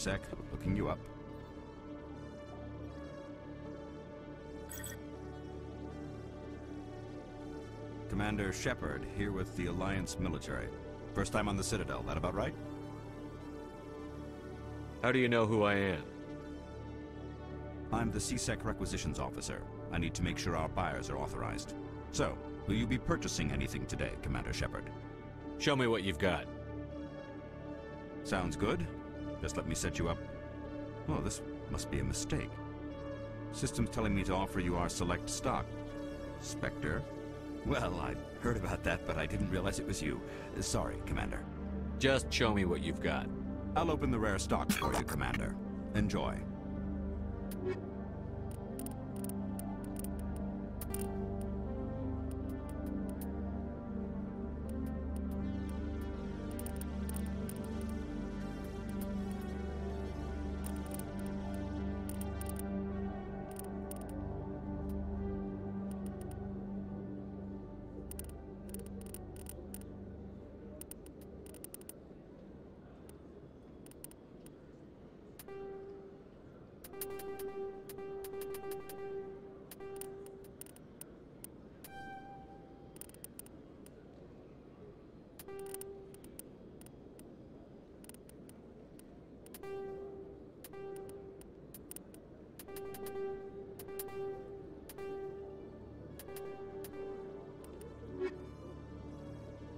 sec. Looking you up. Commander Shepard, here with the Alliance military. First time on the Citadel, that about right? How do you know who I am? I'm the C-Sec Requisitions Officer. I need to make sure our buyers are authorized. So, will you be purchasing anything today, Commander Shepard? Show me what you've got. Sounds good. Just let me set you up. Oh, this must be a mistake. System's telling me to offer you our select stock. Spectre? Well, I heard about that, but I didn't realize it was you. Sorry, Commander. Just show me what you've got. I'll open the rare stock for you, Commander. Enjoy.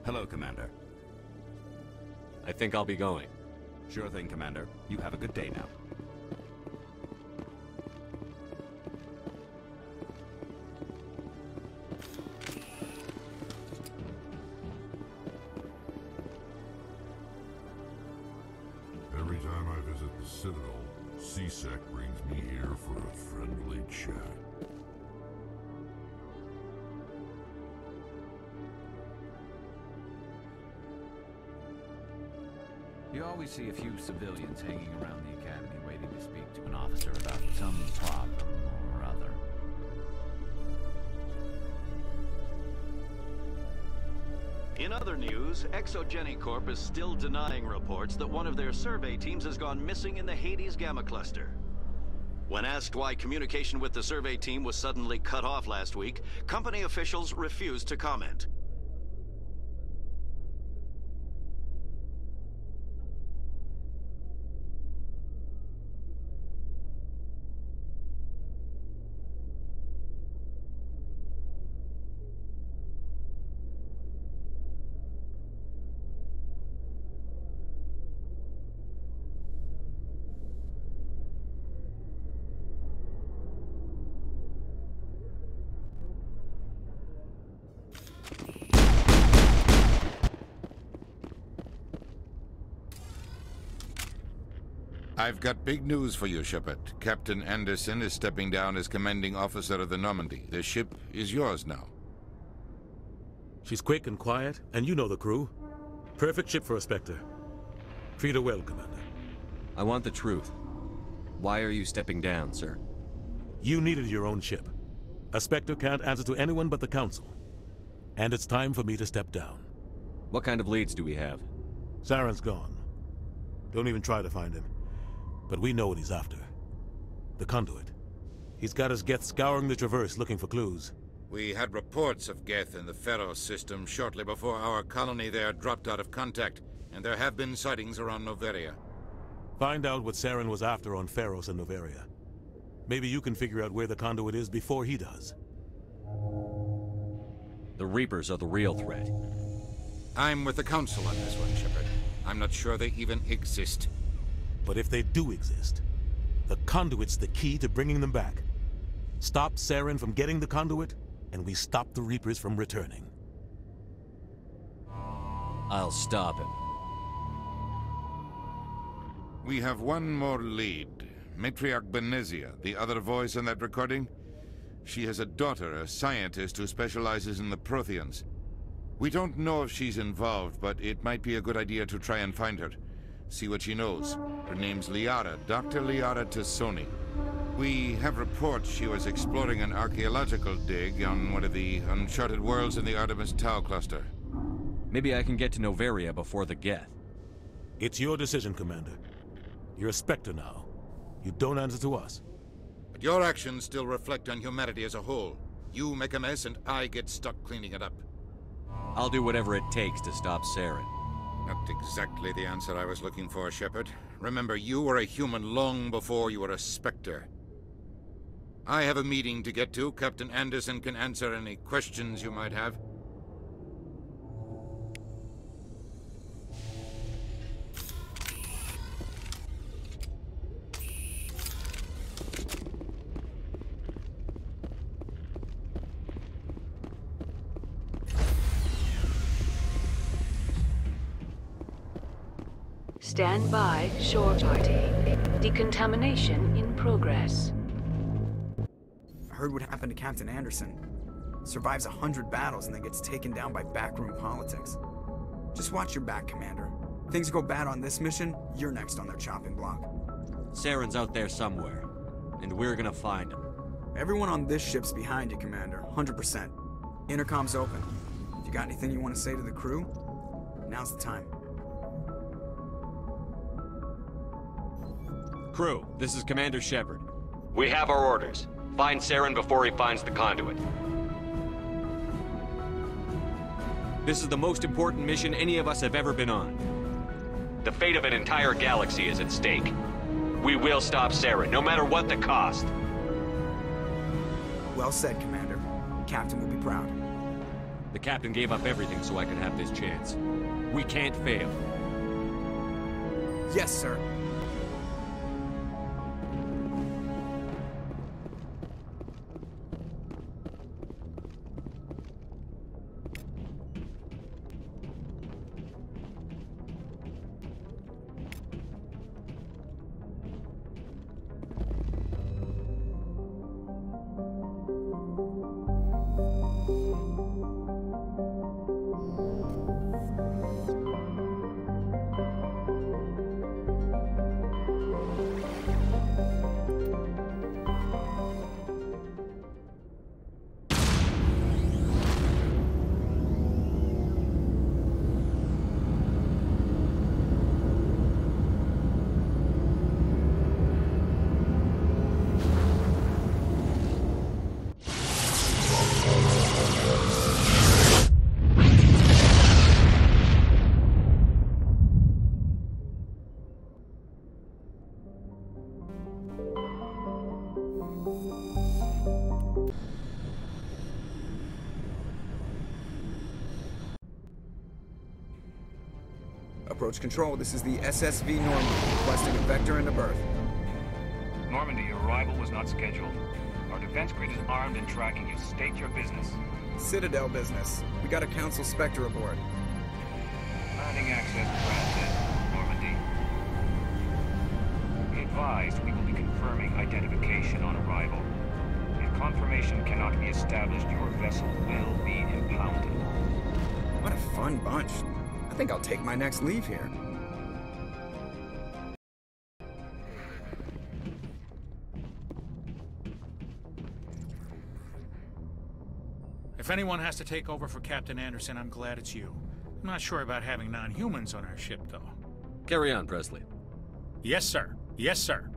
Hello, Commander. I think I'll be going. Sure thing, Commander. You have a good day now. Every time I visit the Citadel, C-Sec brings me here for a friendly chat. You always see a few civilians hanging around the academy waiting to speak to an officer about some problem or other. In other news, Exogeny Corp is still denying reports that one of their survey teams has gone missing in the Hades Gamma Cluster. When asked why communication with the survey team was suddenly cut off last week, company officials refused to comment. I've got big news for you, Shepard. Captain Anderson is stepping down as commanding officer of the Normandy. The ship is yours now. She's quick and quiet, and you know the crew. Perfect ship for a Spectre. Treat her well, Commander. I want the truth. Why are you stepping down, sir? You needed your own ship. A Spectre can't answer to anyone but the Council. And it's time for me to step down. What kind of leads do we have? Saren's gone. Don't even try to find him. But we know what he's after. The conduit. He's got his Geth scouring the Traverse looking for clues. We had reports of Geth in the Pharos system shortly before our colony there dropped out of contact, and there have been sightings around Noveria. Find out what Saren was after on Pharos and Noveria. Maybe you can figure out where the conduit is before he does. The Reapers are the real threat. I'm with the Council on this one, Shepard. I'm not sure they even exist. But if they do exist, the conduit's the key to bringing them back. Stop Saren from getting the conduit, and we stop the Reapers from returning. I'll stop him. We have one more lead. Matriarch Benezia, the other voice in that recording. She has a daughter, a scientist who specializes in the Protheans. We don't know if she's involved, but it might be a good idea to try and find her. See what she knows. Her name's Liara, Dr. Liara Tassoni. We have reports she was exploring an archaeological dig on one of the uncharted worlds in the Artemis Tau cluster. Maybe I can get to Noveria before the Geth. It's your decision, Commander. You're a Spectre now. You don't answer to us. But your actions still reflect on humanity as a whole. You make a mess and I get stuck cleaning it up. I'll do whatever it takes to stop Saren. Not exactly the answer I was looking for, Shepard. Remember, you were a human long before you were a Spectre. I have a meeting to get to. Captain Anderson can answer any questions you might have. Stand by, shore party. Decontamination in progress. I heard what happened to Captain Anderson. Survives 100 battles and then gets taken down by backroom politics. Just watch your back, Commander. Things go bad on this mission, you're next on their chopping block. Saren's out there somewhere, and we're gonna find him. Everyone on this ship's behind you, Commander. 100%. Intercom's open. If you got anything you want to say to the crew, now's the time. Crew, this is Commander Shepard. We have our orders. Find Saren before he finds the conduit. This is the most important mission any of us have ever been on. The fate of an entire galaxy is at stake. We will stop Saren, no matter what the cost. Well said, Commander. Captain will be proud. The captain gave up everything so I could have this chance. We can't fail. Yes, sir. Approach control, this is the SSV Normandy, requesting a vector and a berth. Normandy, your arrival was not scheduled. Our defense grid is armed and tracking you. State your business. Citadel business. We got a Council Spectre aboard. Landing access granted, Normandy. Be advised, we will be confirming identification on arrival. If confirmation cannot be established, your vessel will be impounded. What a fun bunch. I think I'll take my next leave here. If anyone has to take over for Captain Anderson, I'm glad it's you. I'm not sure about having non-humans on our ship, though. Carry on, Presley. Yes, sir. Yes, sir.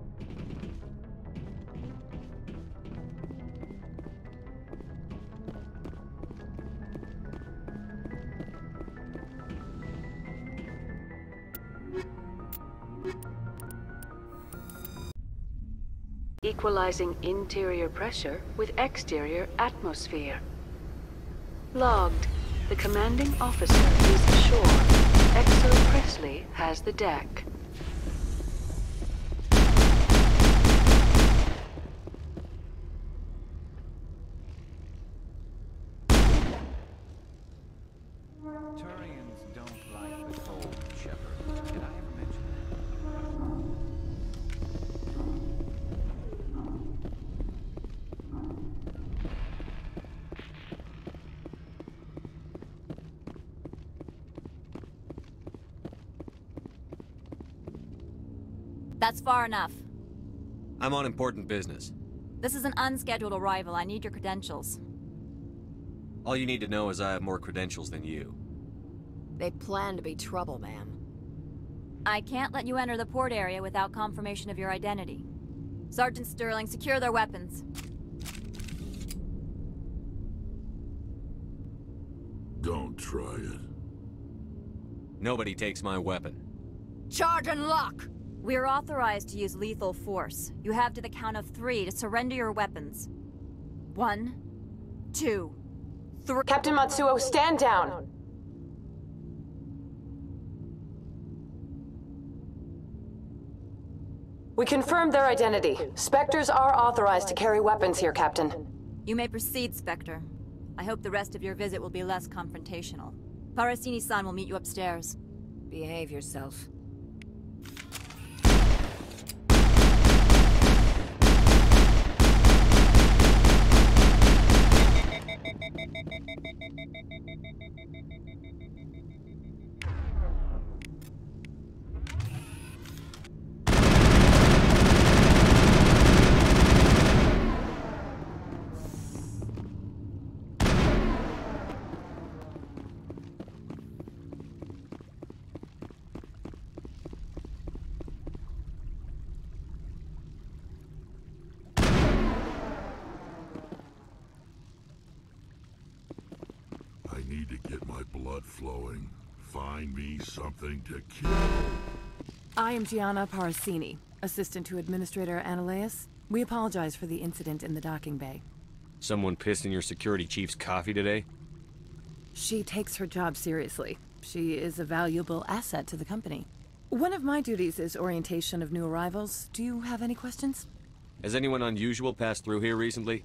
Equalizing interior pressure with exterior atmosphere. Logged. The commanding officer is ashore. Exo Presley has the deck. Turians don't like the cold, Shepard. Did I ever mention that? That's far enough. I'm on important business. This is an unscheduled arrival. I need your credentials. All you need to know is I have more credentials than you. They plan to be trouble, ma'am. I can't let you enter the port area without confirmation of your identity. Sergeant Sterling, secure their weapons. Don't try it. Nobody takes my weapon. Charge and lock! We're authorized to use lethal force. You have to the count of 3 to surrender your weapons. 1, 2, 3. Captain Matsuo, stand down! We confirmed their identity. Spectres are authorized to carry weapons here, Captain. You may proceed, Spectre. I hope the rest of your visit will be less confrontational. Parasini-san will meet you upstairs. Behave yourself. I need to get my blood flowing. Find me something to kill. I am Gianna Parasini, assistant to Administrator Ananias. We apologize for the incident in the docking bay. Someone pissed in your security chief's coffee today? She takes her job seriously. She is a valuable asset to the company. One of my duties is orientation of new arrivals. Do you have any questions? Has anyone unusual passed through here recently?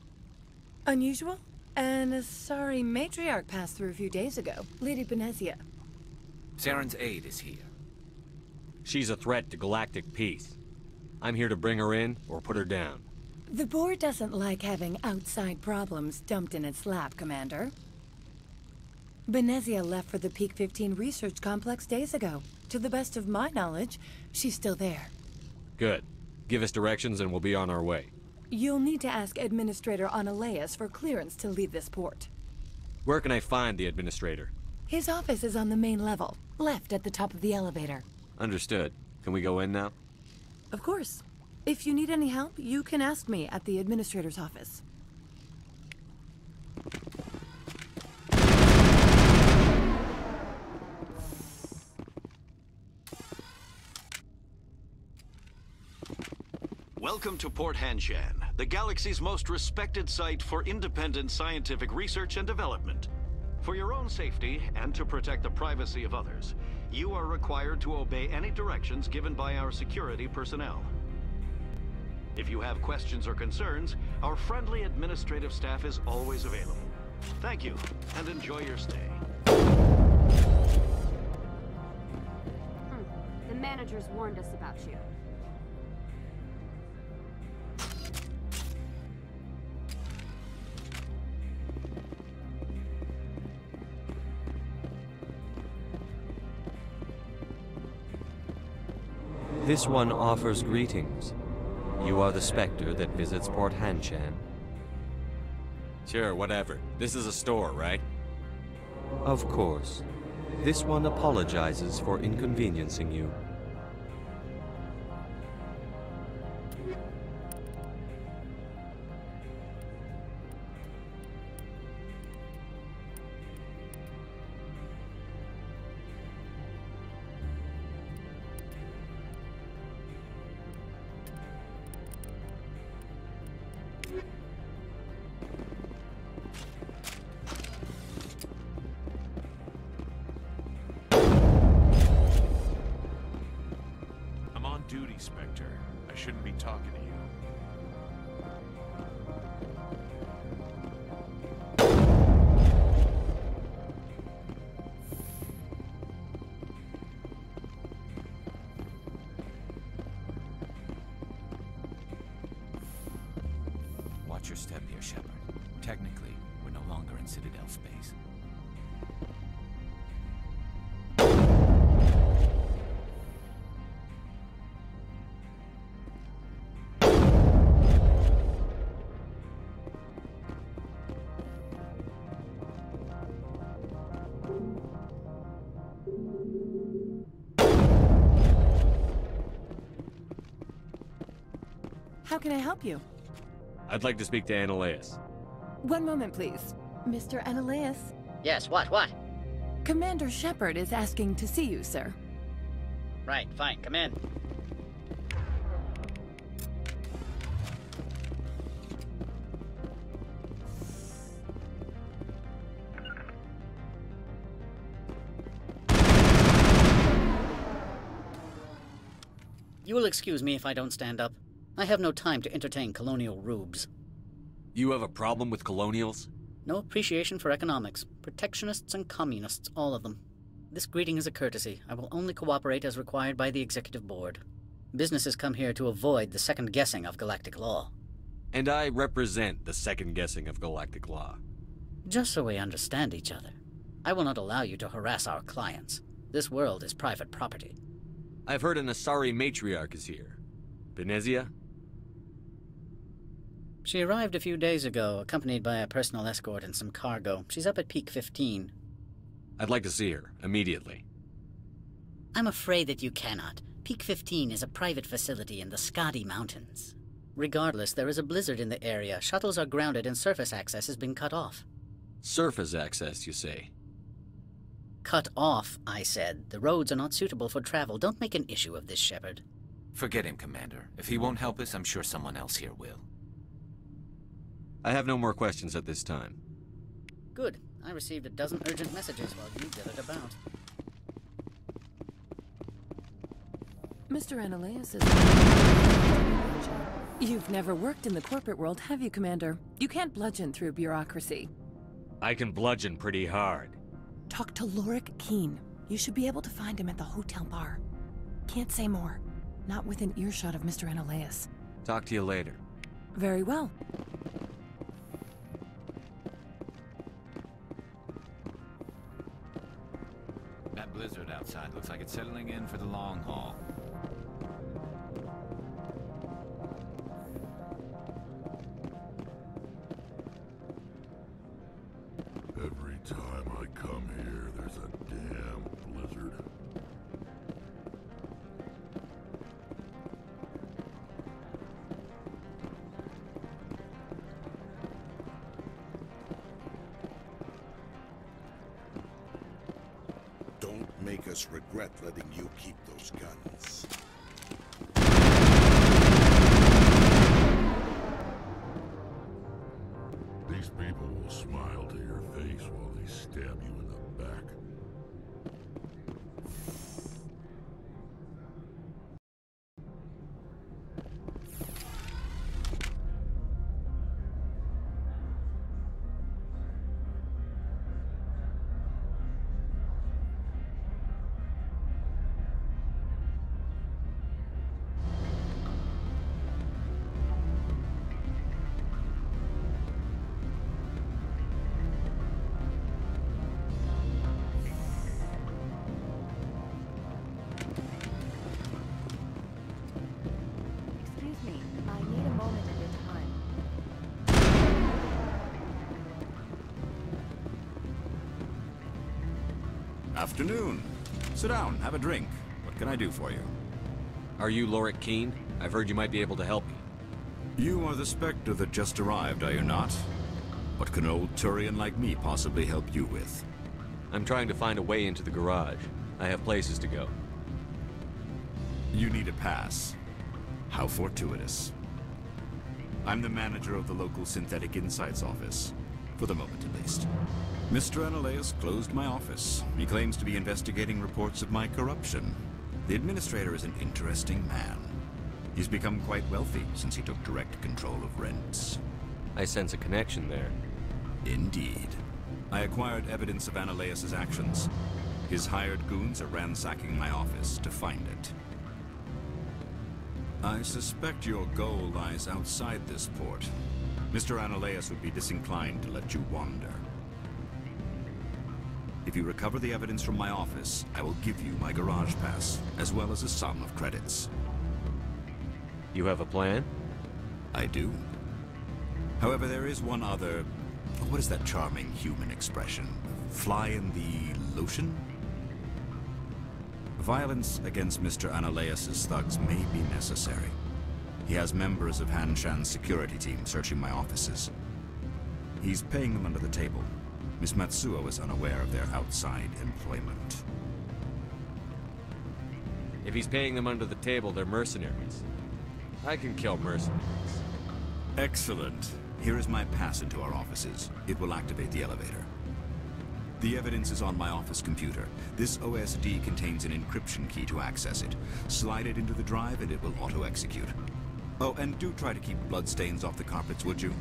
Unusual? And a sorry matriarch passed through a few days ago. Lady Benezia. Saren's aide is here. She's a threat to galactic peace. I'm here to bring her in or put her down. The board doesn't like having outside problems dumped in its lap, Commander. Benezia left for the Peak 15 research complex days ago. To the best of my knowledge, she's still there. Good. Give us directions and we'll be on our way. You'll need to ask Administrator Ananias for clearance to leave this port. Where can I find the Administrator? His office is on the main level, left at the top of the elevator. Understood. Can we go in now? Of course. If you need any help, you can ask me at the Administrator's office. Welcome to Port Hanshan, the galaxy's most respected site for independent scientific research and development. For your own safety and to protect the privacy of others, you are required to obey any directions given by our security personnel. If you have questions or concerns, our friendly administrative staff is always available. Thank you, and enjoy your stay. The managers warned us about you. This one offers greetings. You are the Spectre that visits Port Hanshan. Sure, whatever. This is a store, right? Of course. This one apologizes for inconveniencing you. Duty, Spectre. I shouldn't be talking to you. Watch your step here, Shepard. Technically, we're no longer in Citadel space. How can I help you? I'd like to speak to Annaleus. One moment, please. Mr. Annaleus? Yes, what? Commander Shepard is asking to see you, sir. Right, fine, come in. You will excuse me if I don't stand up. I have no time to entertain colonial rubes. You have a problem with colonials? No appreciation for economics. Protectionists and communists, all of them. This greeting is a courtesy. I will only cooperate as required by the Executive Board. Businesses come here to avoid the second-guessing of galactic law. And I represent the second-guessing of galactic law. Just so we understand each other. I will not allow you to harass our clients. This world is private property. I've heard an Asari matriarch is here. Benezia? She arrived a few days ago, accompanied by a personal escort and some cargo. She's up at Peak 15. I'd like to see her, immediately. I'm afraid that you cannot. Peak 15 is a private facility in the Skadi Mountains. Regardless, there is a blizzard in the area. Shuttles are grounded and surface access has been cut off. Surface access, you say? Cut off, I said. The roads are not suitable for travel. Don't make an issue of this, Shepard. Forget him, Commander. If he won't help us, I'm sure someone else here will. I have no more questions at this time. Good. I received a dozen urgent messages while you gathered about. Mr. Annaleus is... You've never worked in the corporate world, have you, Commander? You can't bludgeon through bureaucracy. I can bludgeon pretty hard. Talk to Lorik Keene. You should be able to find him at the hotel bar. Can't say more. Not within earshot of Mr. Annaleus. Talk to you later. Very well. That blizzard outside looks like it's settling in for the long haul. Every time I come here, there's a damn blizzard. Don't make us regret letting you keep those guns. These people will smile to your face while they stab you in the back. Afternoon. Sit down, have a drink. What can I do for you? Are you Lorik Keene? I've heard you might be able to help me. You are the Spectre that just arrived, are you not? What can an old Turian like me possibly help you with? I'm trying to find a way into the garage. I have places to go. You need a pass. How fortuitous. I'm the manager of the local Synthetic Insights office. For the moment, at least. Mr. Annaleus closed my office. He claims to be investigating reports of my corruption. The administrator is an interesting man. He's become quite wealthy since he took direct control of rince. I sense a connection there. Indeed. I acquired evidence of Annaleus' actions. His hired goons are ransacking my office to find it. I suspect your goal lies outside this port. Mr. Annaleus would be disinclined to let you wander. If you recover the evidence from my office, I will give you my garage pass, as well as a sum of credits. You have a plan? I do. However, there is one other... What is that charming human expression? Fly in the lotion? Violence against Mr. Annaleus' thugs may be necessary. He has members of Han Shan's security team searching my offices. He's paying them under the table. Miss Matsuo is unaware of their outside employment. If he's paying them under the table, they're mercenaries. I can kill mercenaries. Excellent. Here is my pass into our offices. It will activate the elevator. The evidence is on my office computer. This OSD contains an encryption key to access it. Slide it into the drive and it will auto-execute. Oh, and do try to keep bloodstains off the carpets, would you?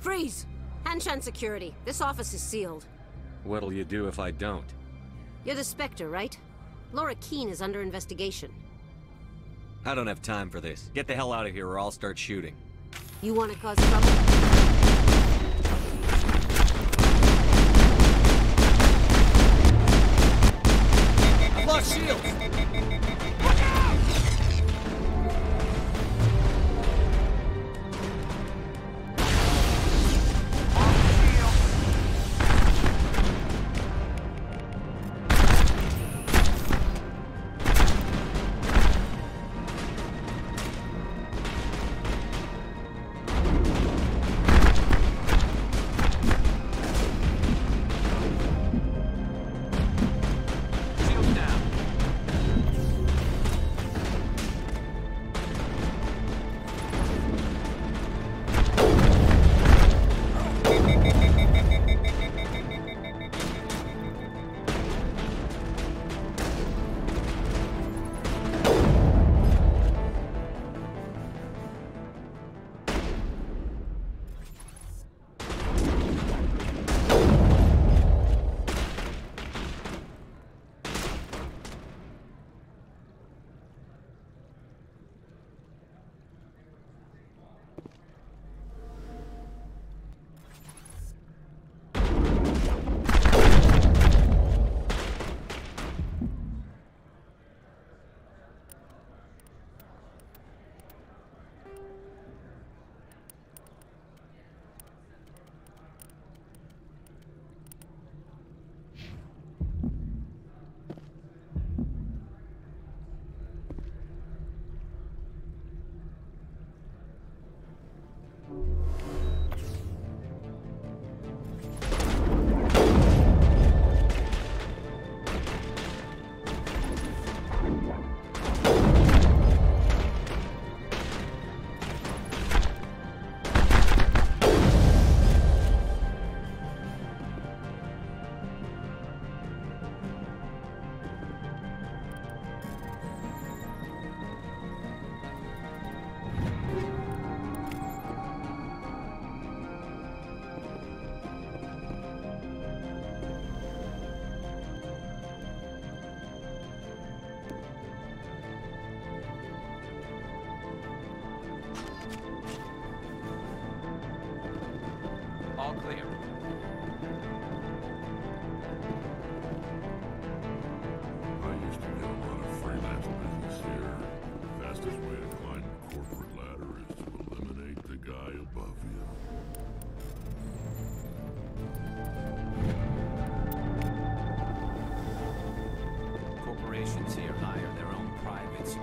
Freeze! Hanshan Security. This office is sealed. What'll you do if I don't? You're the Spectre, right? Laura Keene is under investigation. I don't have time for this. Get the hell out of here or I'll start shooting. You want to cause trouble? I've lost shields!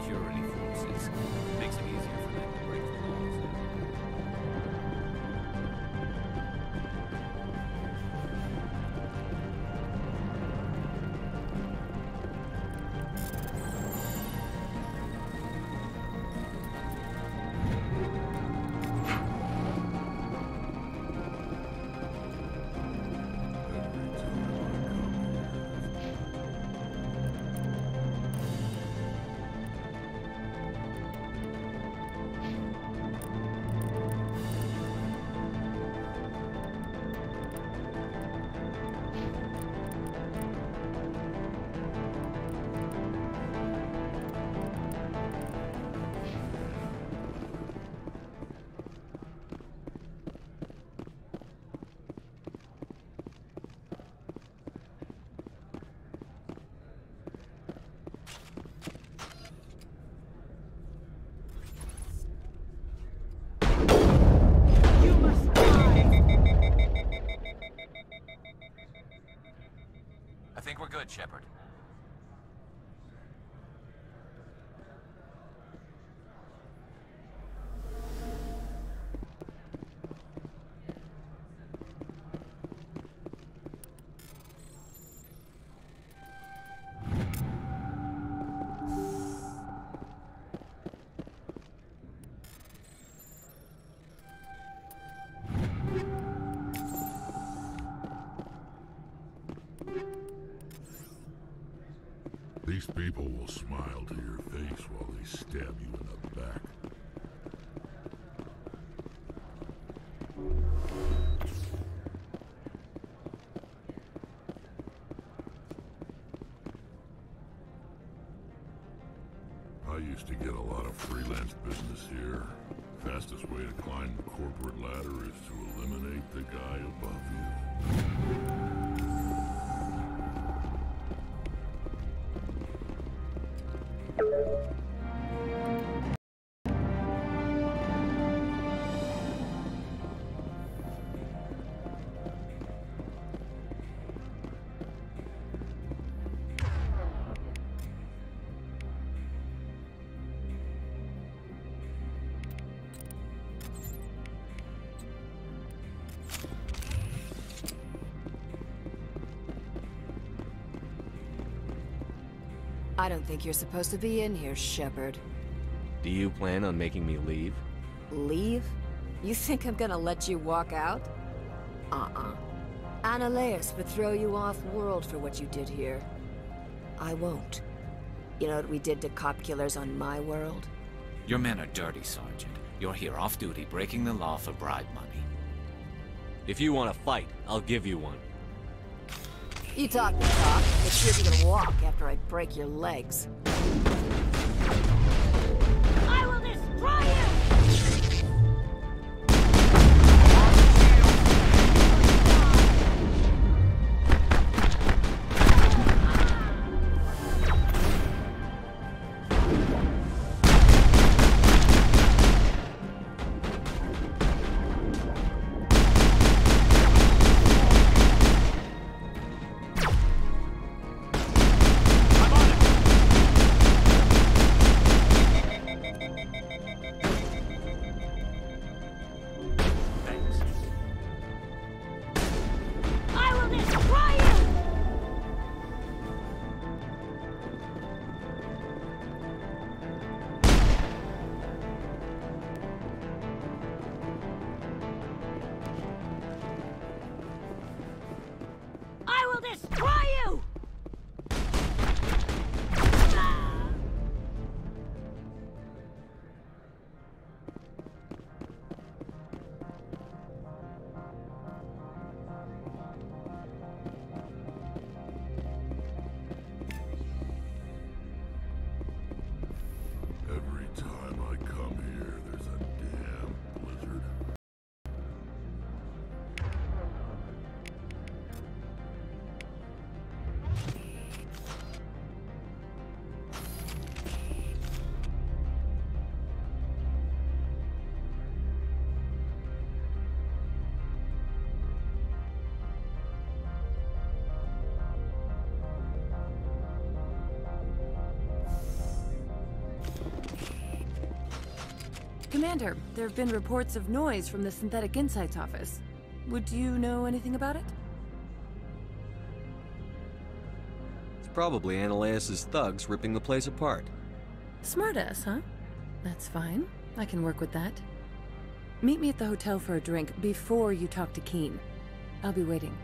security forces. Makes it easier for them to break the laws. I think we're good, Shepard. These people will smile to your face while they stab you in the back. I used to get a lot of freelance business here. Fastest way to climb the corporate ladder is to eliminate the guy above you. I don't think you're supposed to be in here, Shepard. Do you plan on making me leave? Leave? You think I'm gonna let you walk out? Annaleus would throw you off-world for what you did here. I won't. You know what we did to cop killers on my world? Your men are dirty, Sergeant. You're here off-duty, breaking the law for bribe money. If you want to fight, I'll give you one. You talk the talk, but sure you're gonna walk after I break your legs. I will destroy you! Commander, there have been reports of noise from the Synthetic Insights office. Would you know anything about it? It's probably Ananias' thugs ripping the place apart. Smartass, huh? That's fine. I can work with that. Meet me at the hotel for a drink before you talk to Keen. I'll be waiting.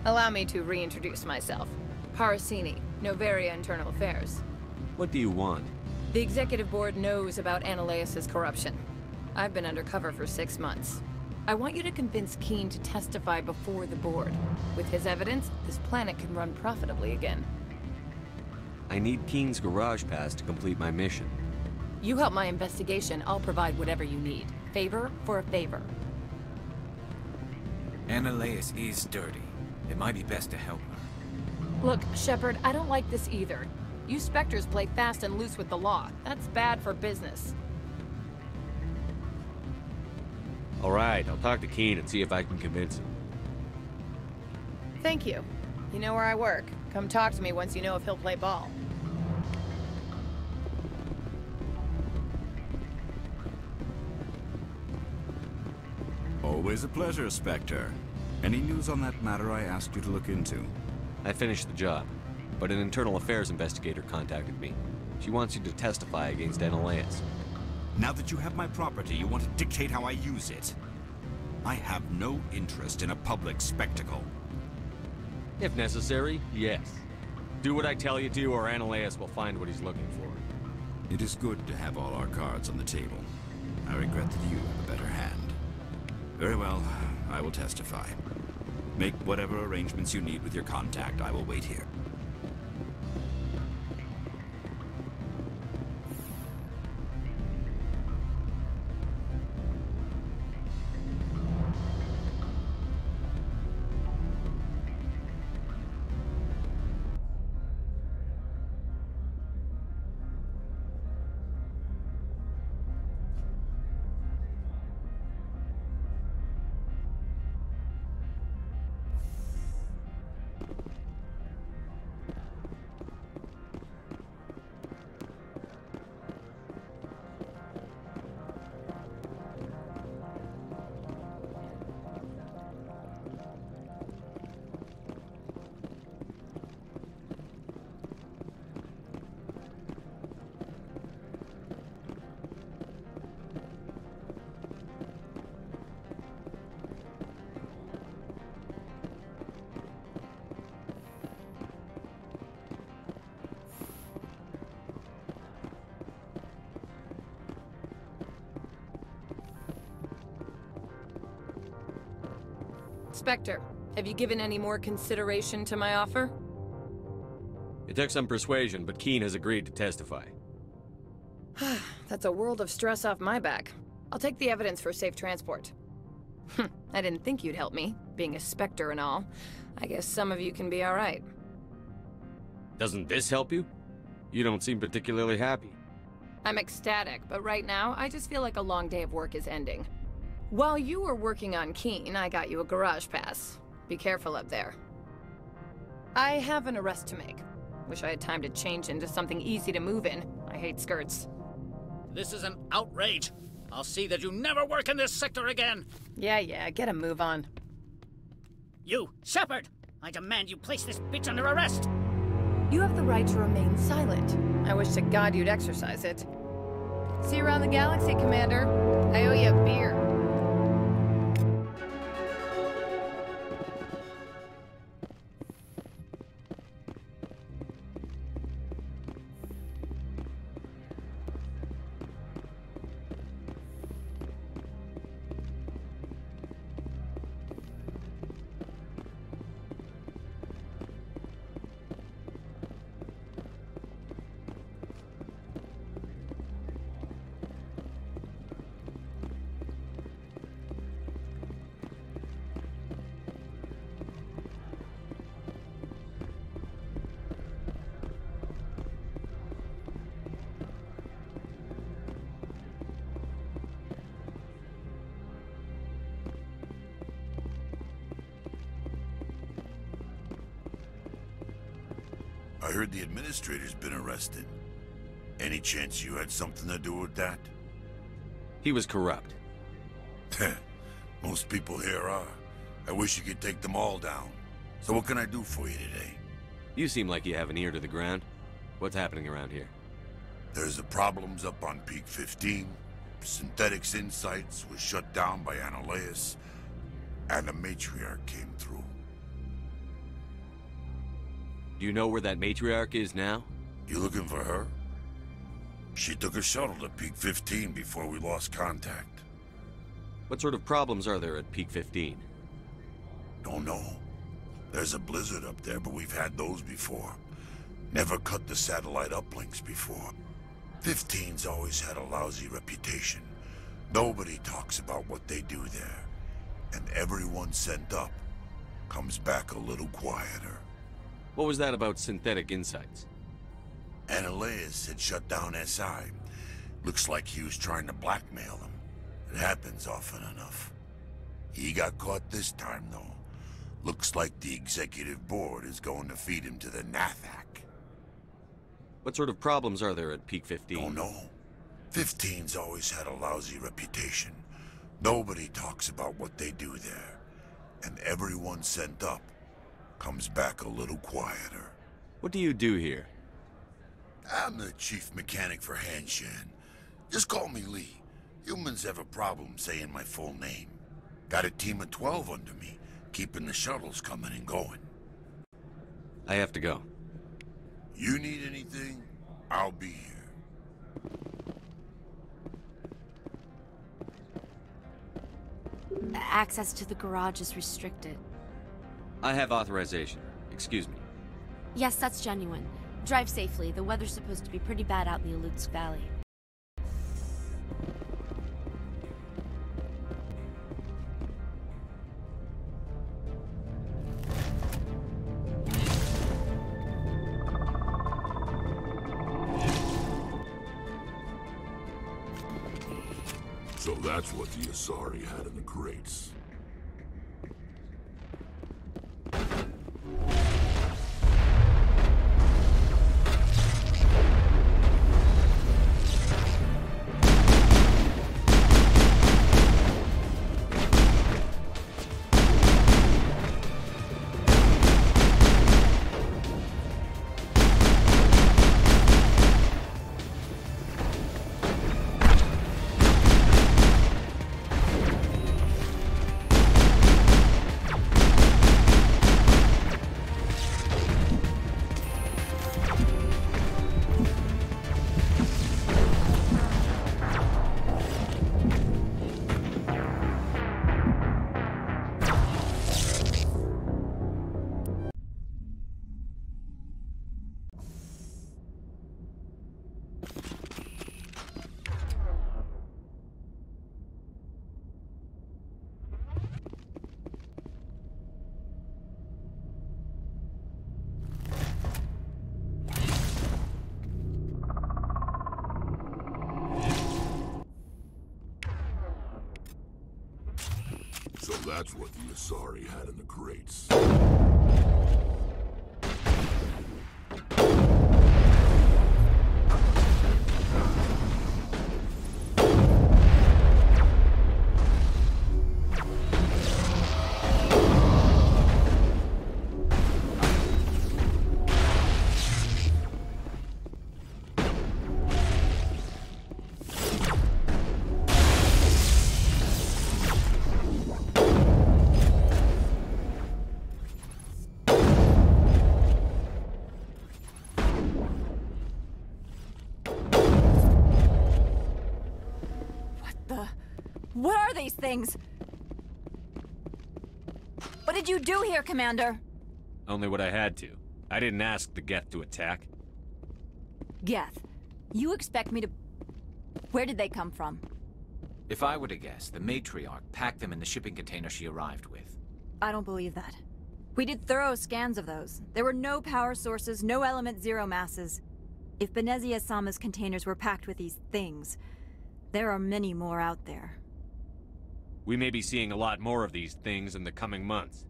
Allow me to reintroduce myself. Harasini, Noveria Internal Affairs. What do you want? The Executive Board knows about Ananias' corruption. I've been undercover for 6 months. I want you to convince Keen to testify before the Board. With his evidence, this planet can run profitably again. I need Keen's garage pass to complete my mission. You help my investigation, I'll provide whatever you need. Favor for a favor. Ananias is dirty. It might be best to help her. Look, Shepard, I don't like this either. You Spectres play fast and loose with the law. That's bad for business. All right, I'll talk to Keen and see if I can convince him. Thank you. You know where I work. Come talk to me once you know if he'll play ball. Always a pleasure, Spectre. Any news on that matter I asked you to look into? I finished the job, but an internal affairs investigator contacted me. She wants you to testify against Ananias. Now that you have my property, you want to dictate how I use it. I have no interest in a public spectacle. If necessary, yes. Do what I tell you to, or Ananias will find what he's looking for. It is good to have all our cards on the table. I regret that you have a better hand. Very well, I will testify. Make whatever arrangements you need with your contact. I will wait here. Spectre, have you given any more consideration to my offer? It took some persuasion, but Keen has agreed to testify. That's a world of stress off my back. I'll take the evidence for safe transport. I didn't think you'd help me, being a Spectre and all. I guess some of you can be alright. Doesn't this help you? You don't seem particularly happy. I'm ecstatic, but right now, I just feel like a long day of work is ending. While you were working on Keen, I got you a garage pass. Be careful up there. I have an arrest to make. Wish I had time to change into something easy to move in. I hate skirts. This is an outrage. I'll see that you never work in this sector again. Yeah, get a move on. You, Shepard! I demand you place this bitch under arrest! You have the right to remain silent. I wish to God you'd exercise it. See you around the galaxy, Commander. I owe you a beer. I heard the administrator's been arrested. Any chance you had something to do with that? He was corrupt. Most people here are. I wish you could take them all down. So what can I do for you today? You seem like you have an ear to the ground. What's happening around here? There's the problems up on Peak 15. Synthetics Insights was shut down by Annihilus. And the matriarch came through. Do you know where that matriarch is now? You looking for her? She took a shuttle to Peak 15 before we lost contact. What sort of problems are there at Peak 15? Don't know. There's a blizzard up there, but we've had those before. Never cut the satellite uplinks before. 15's always had a lousy reputation. Nobody talks about what they do there. And everyone sent up comes back a little quieter. What was that about Synthetic Insights? Annihilus had shut down SI. Looks like he was trying to blackmail them. It happens often enough. He got caught this time, though. Looks like the executive board is going to feed him to the Nathak. What sort of problems are there at Peak 15? Don't know. 15's always had a lousy reputation. Nobody talks about what they do there. And everyone sent up comes back a little quieter. What do you do here? I'm the chief mechanic for Hanshan. Just call me Lee. Humans have a problem saying my full name. Got a team of 12 under me, keeping the shuttles coming and going. I have to go. You need anything? I'll be here. Access to the garage is restricted. I have authorization. Excuse me. Yes, that's genuine. Drive safely. The weather's supposed to be pretty bad out in the Alutsk Valley. So that's what the Asari had in the crates. So that's what the Asari had in the crates. What are these things? What did you do here, Commander? Only what I had to. I didn't ask the Geth to attack. Geth, you expect me to... Where did they come from? If I were to guess, the matriarch packed them in the shipping container she arrived with. I don't believe that. We did thorough scans of those. There were no power sources, no element zero masses. If Benezia Sama's containers were packed with these things, there are many more out there. We may be seeing a lot more of these things in the coming months.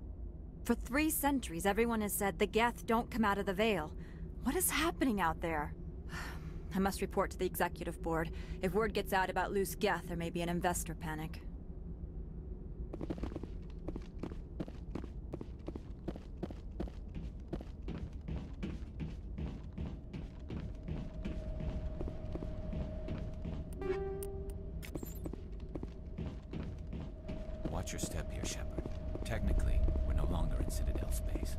For 3 centuries, everyone has said the Geth don't come out of the Veil. What is happening out there? I must report to the Executive Board. If word gets out about loose Geth, there may be an investor panic. Watch your step here, Shepard. Technically, we're no longer in Citadel space.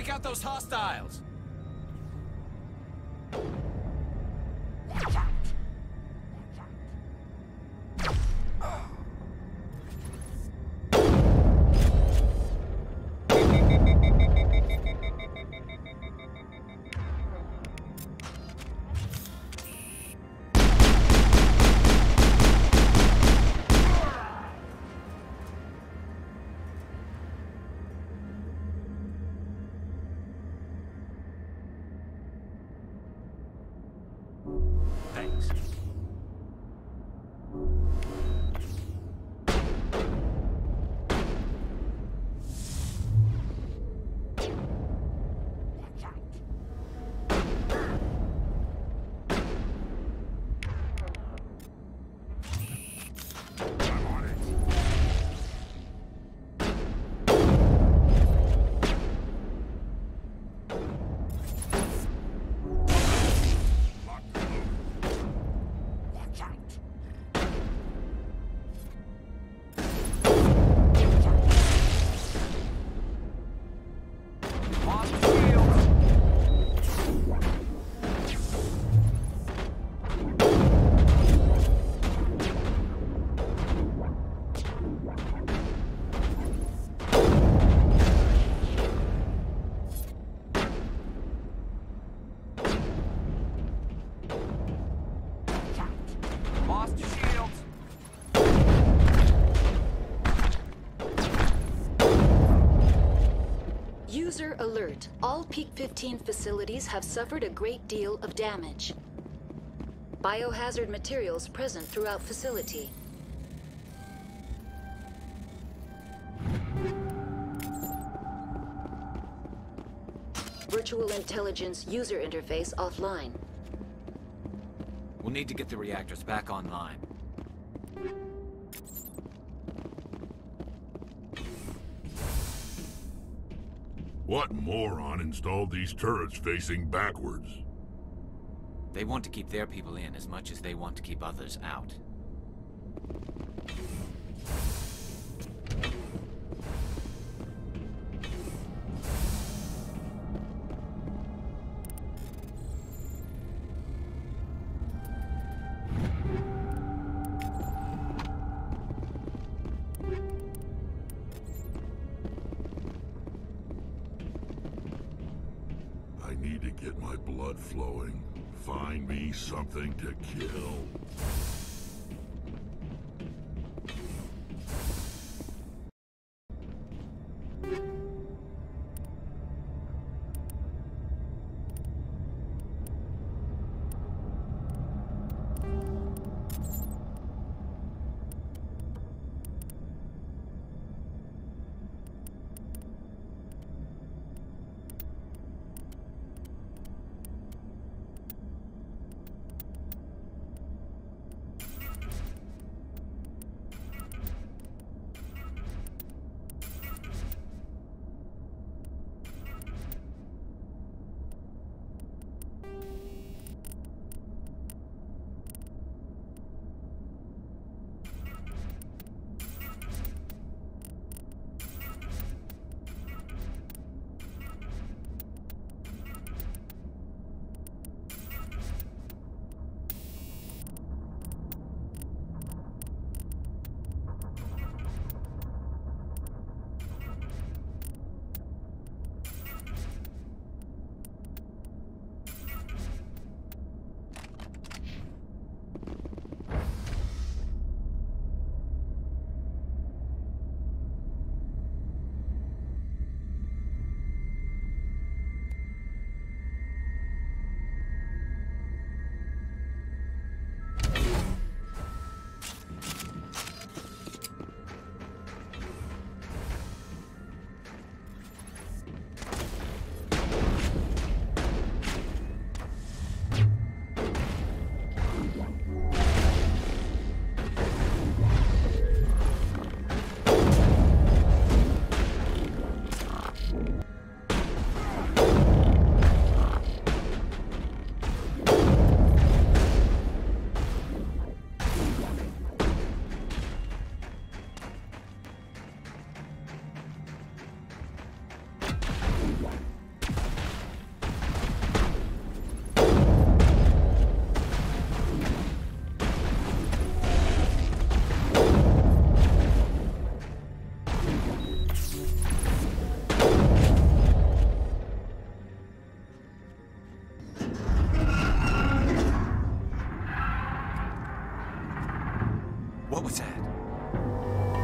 Break out those hostiles! Thanks. User alert. All Peak 15 facilities have suffered a great deal of damage. Biohazard materials present throughout facility. Virtual intelligence user interface offline. We'll need to get the reactors back online. What moron installed these turrets facing backwards? They want to keep their people in as much as they want to keep others out. I need to get my blood flowing. Find me something to kill.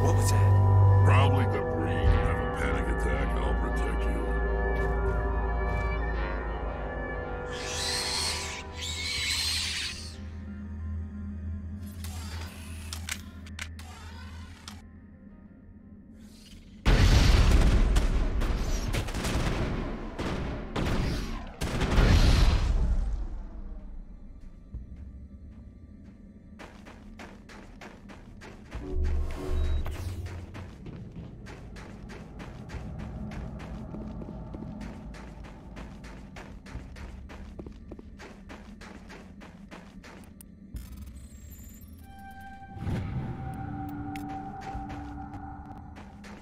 What was that? Probably debris. Have a panic attack. I'll protect you.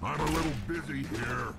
I'm a little busy here.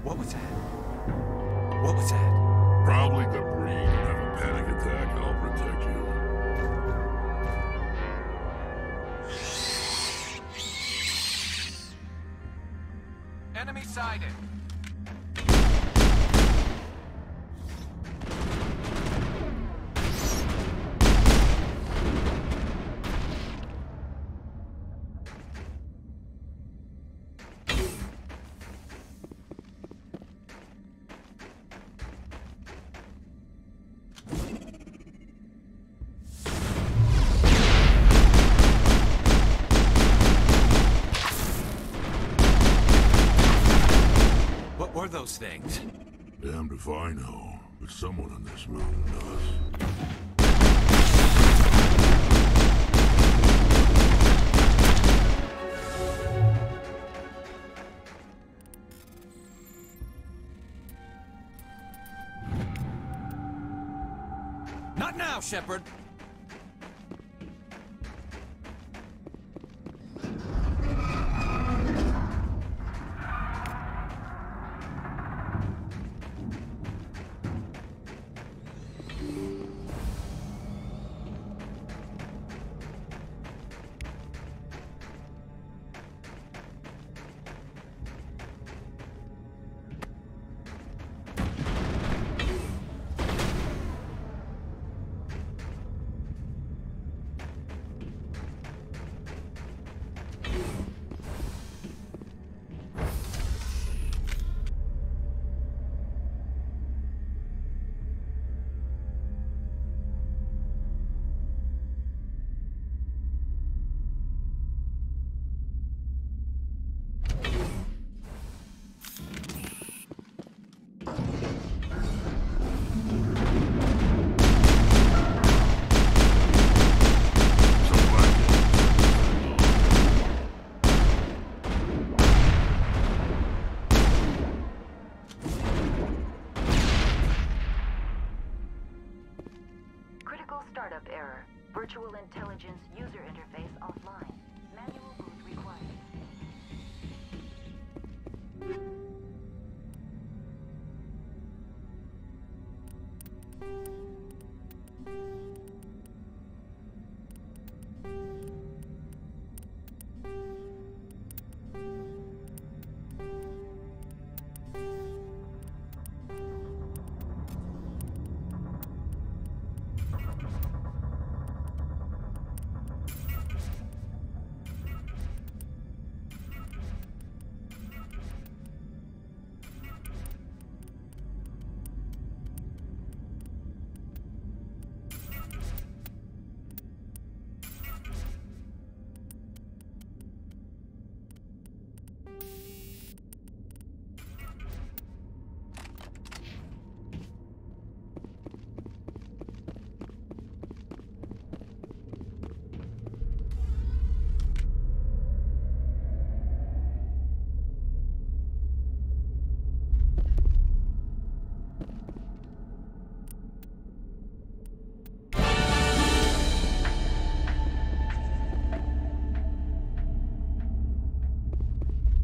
What was that? What was that? Probably debris. Have a panic attack. I'll protect you. Enemy sighted. What were those things? Damned if I know, but someone on this mountain does. Not now, Shepard!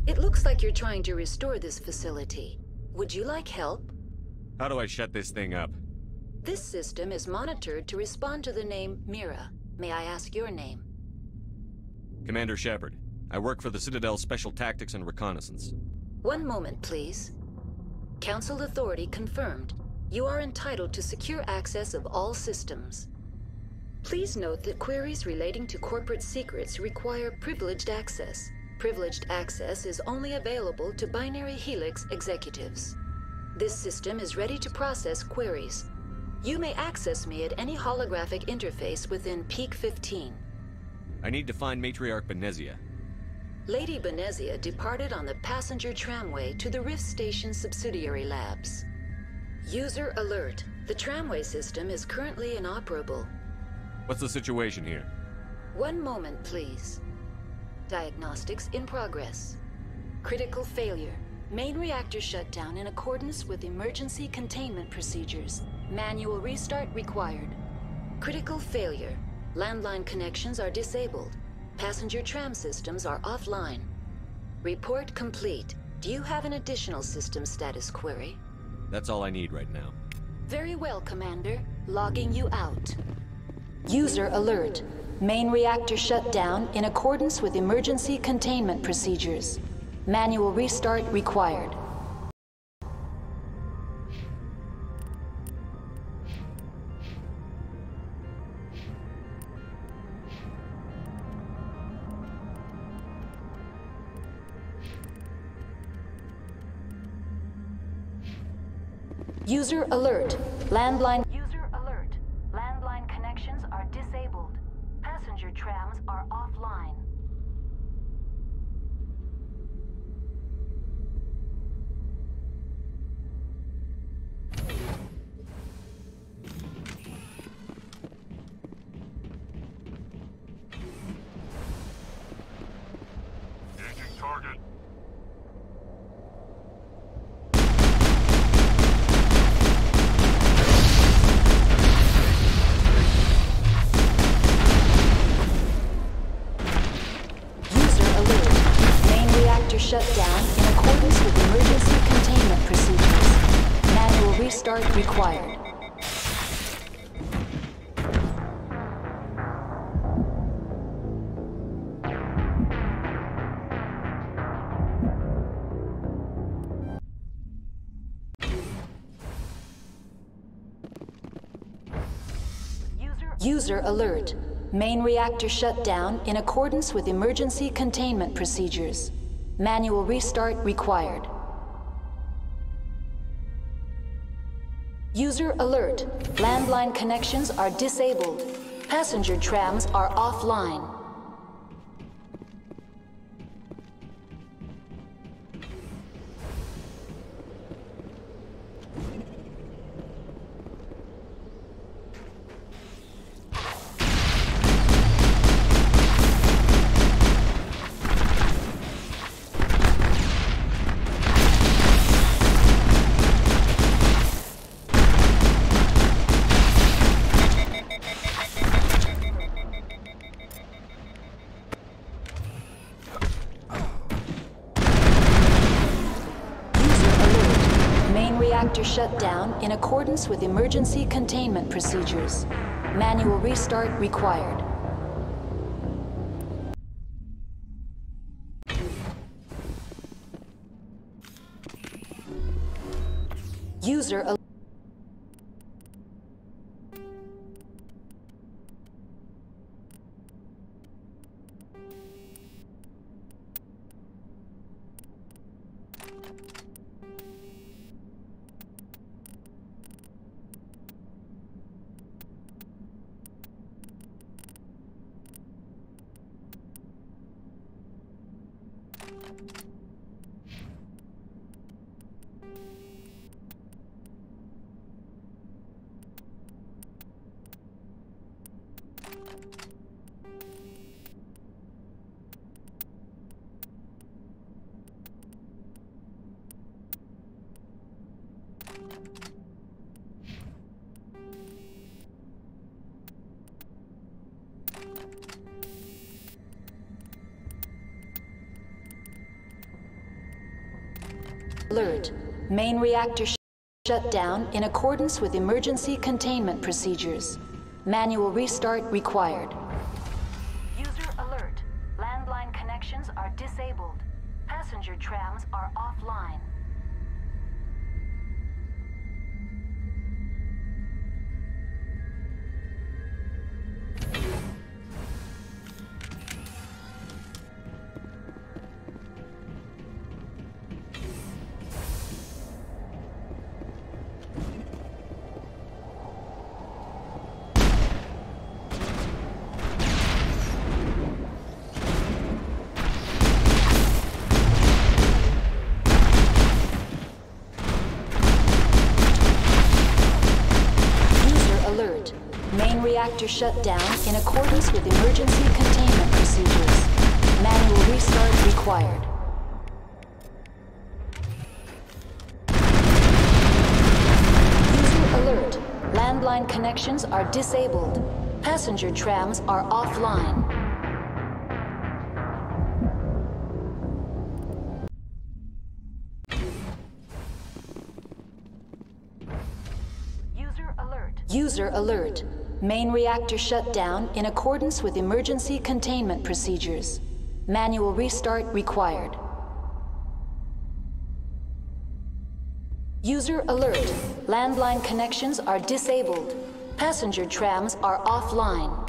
It looks like you're trying to restore this facility. Would you like help? How do I shut this thing up? This system is monitored to respond to the name Mira. May I ask your name? Commander Shepard. I work for the Citadel's Special Tactics and Reconnaissance. One moment, please. Council authority confirmed. You are entitled to secure access of all systems. Please note that queries relating to corporate secrets require privileged access. Privileged access is only available to Binary Helix executives. This system is ready to process queries. You may access me at any holographic interface within Peak 15. I need to find Matriarch Benezia. Lady Benezia departed on the passenger tramway to the Rift Station subsidiary labs. User alert. The tramway system is currently inoperable. What's the situation here? One moment, please. Diagnostics in progress. Critical failure. Main reactor shut down in accordance with emergency containment procedures. Manual restart required. Critical failure. Landline connections are disabled. Passenger tram systems are offline. Report complete. Do you have an additional system status query? That's all I need right now. Very well, Commander. Logging you out. User alert. Main reactor shut down in accordance with emergency containment procedures. Manual restart required. User alert. Landline. User alert. Landline connections are disabled. Passenger trams are offline. Engaging target. Shut down in accordance with emergency containment procedures. Manual restart required. User alert. Main reactor shut down in accordance with emergency containment procedures. Manual restart required. User alert. Landline connections are disabled. Passenger trams are offline. Reactor shut down in accordance with emergency containment procedures. Manual restart required. User alert. Alert. Main reactor shut down in accordance with emergency containment procedures. Manual restart required. User alert. Landline connections are disabled. Passenger trams are offline. Reactor shut down in accordance with emergency containment procedures. Manual restart required. User alert. Landline connections are disabled. Passenger trams are offline. User alert. Main reactor shut down in accordance with emergency containment procedures. Manual restart required. User alert. Landline connections are disabled. Passenger trams are offline.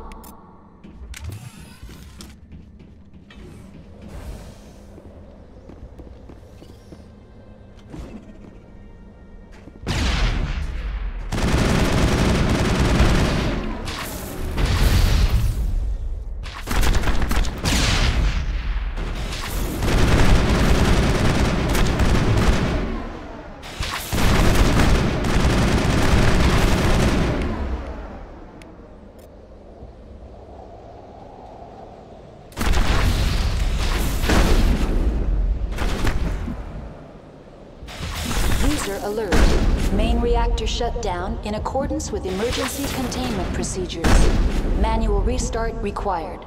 Alert. Main reactor shut down in accordance with emergency containment procedures. Manual restart required.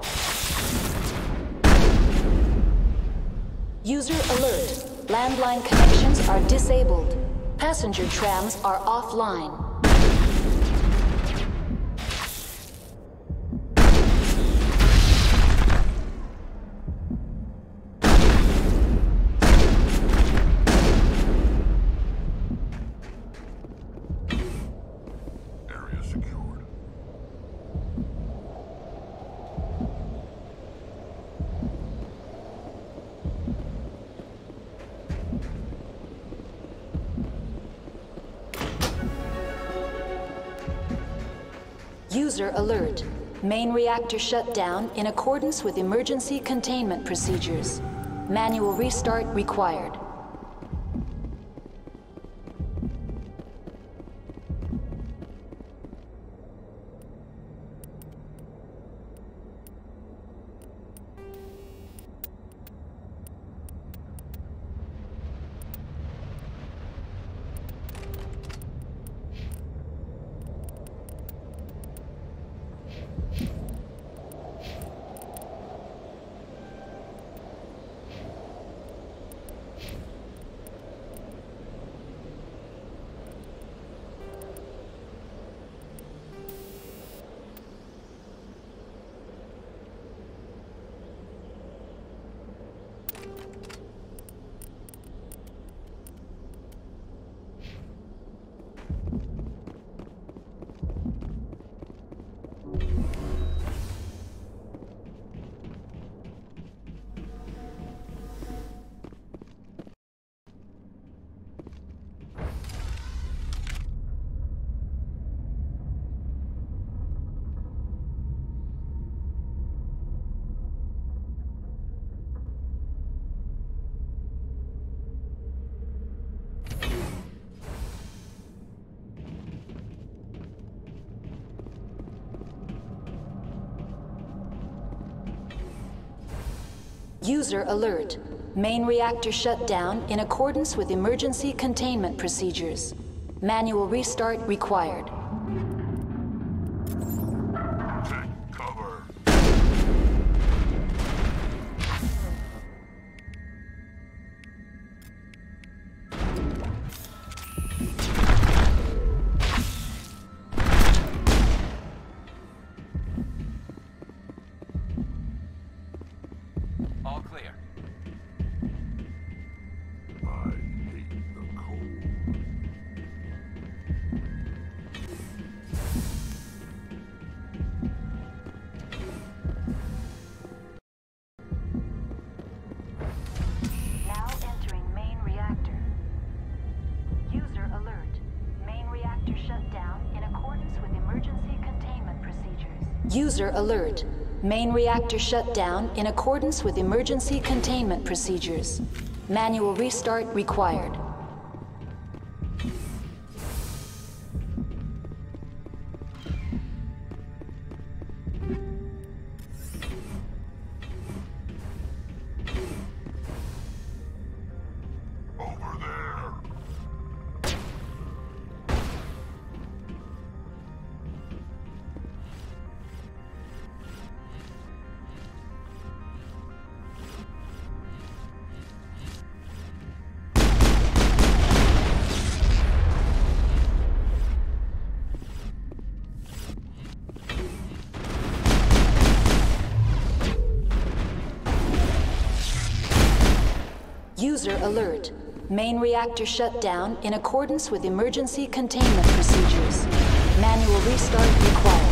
User alert. Landline connections are disabled. Passenger trams are offline. User alert. Main reactor shut down in accordance with emergency containment procedures. Manual restart required. User alert. Main reactor shut down in accordance with emergency containment procedures. Manual restart required. Take cover. All clear. I hate the cold. Now entering main reactor. User alert. Main reactor shut down in accordance with emergency containment procedures. User alert. Main reactor shut down in accordance with emergency containment procedures. Manual restart required. Over there. User alert. Main reactor shut down in accordance with emergency containment procedures. Manual restart required.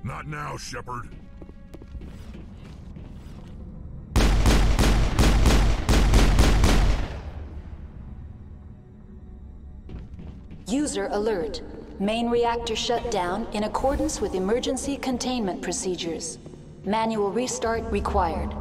Not now, Shepard. User alert. Main reactor shut down in accordance with emergency containment procedures. Manual restart required.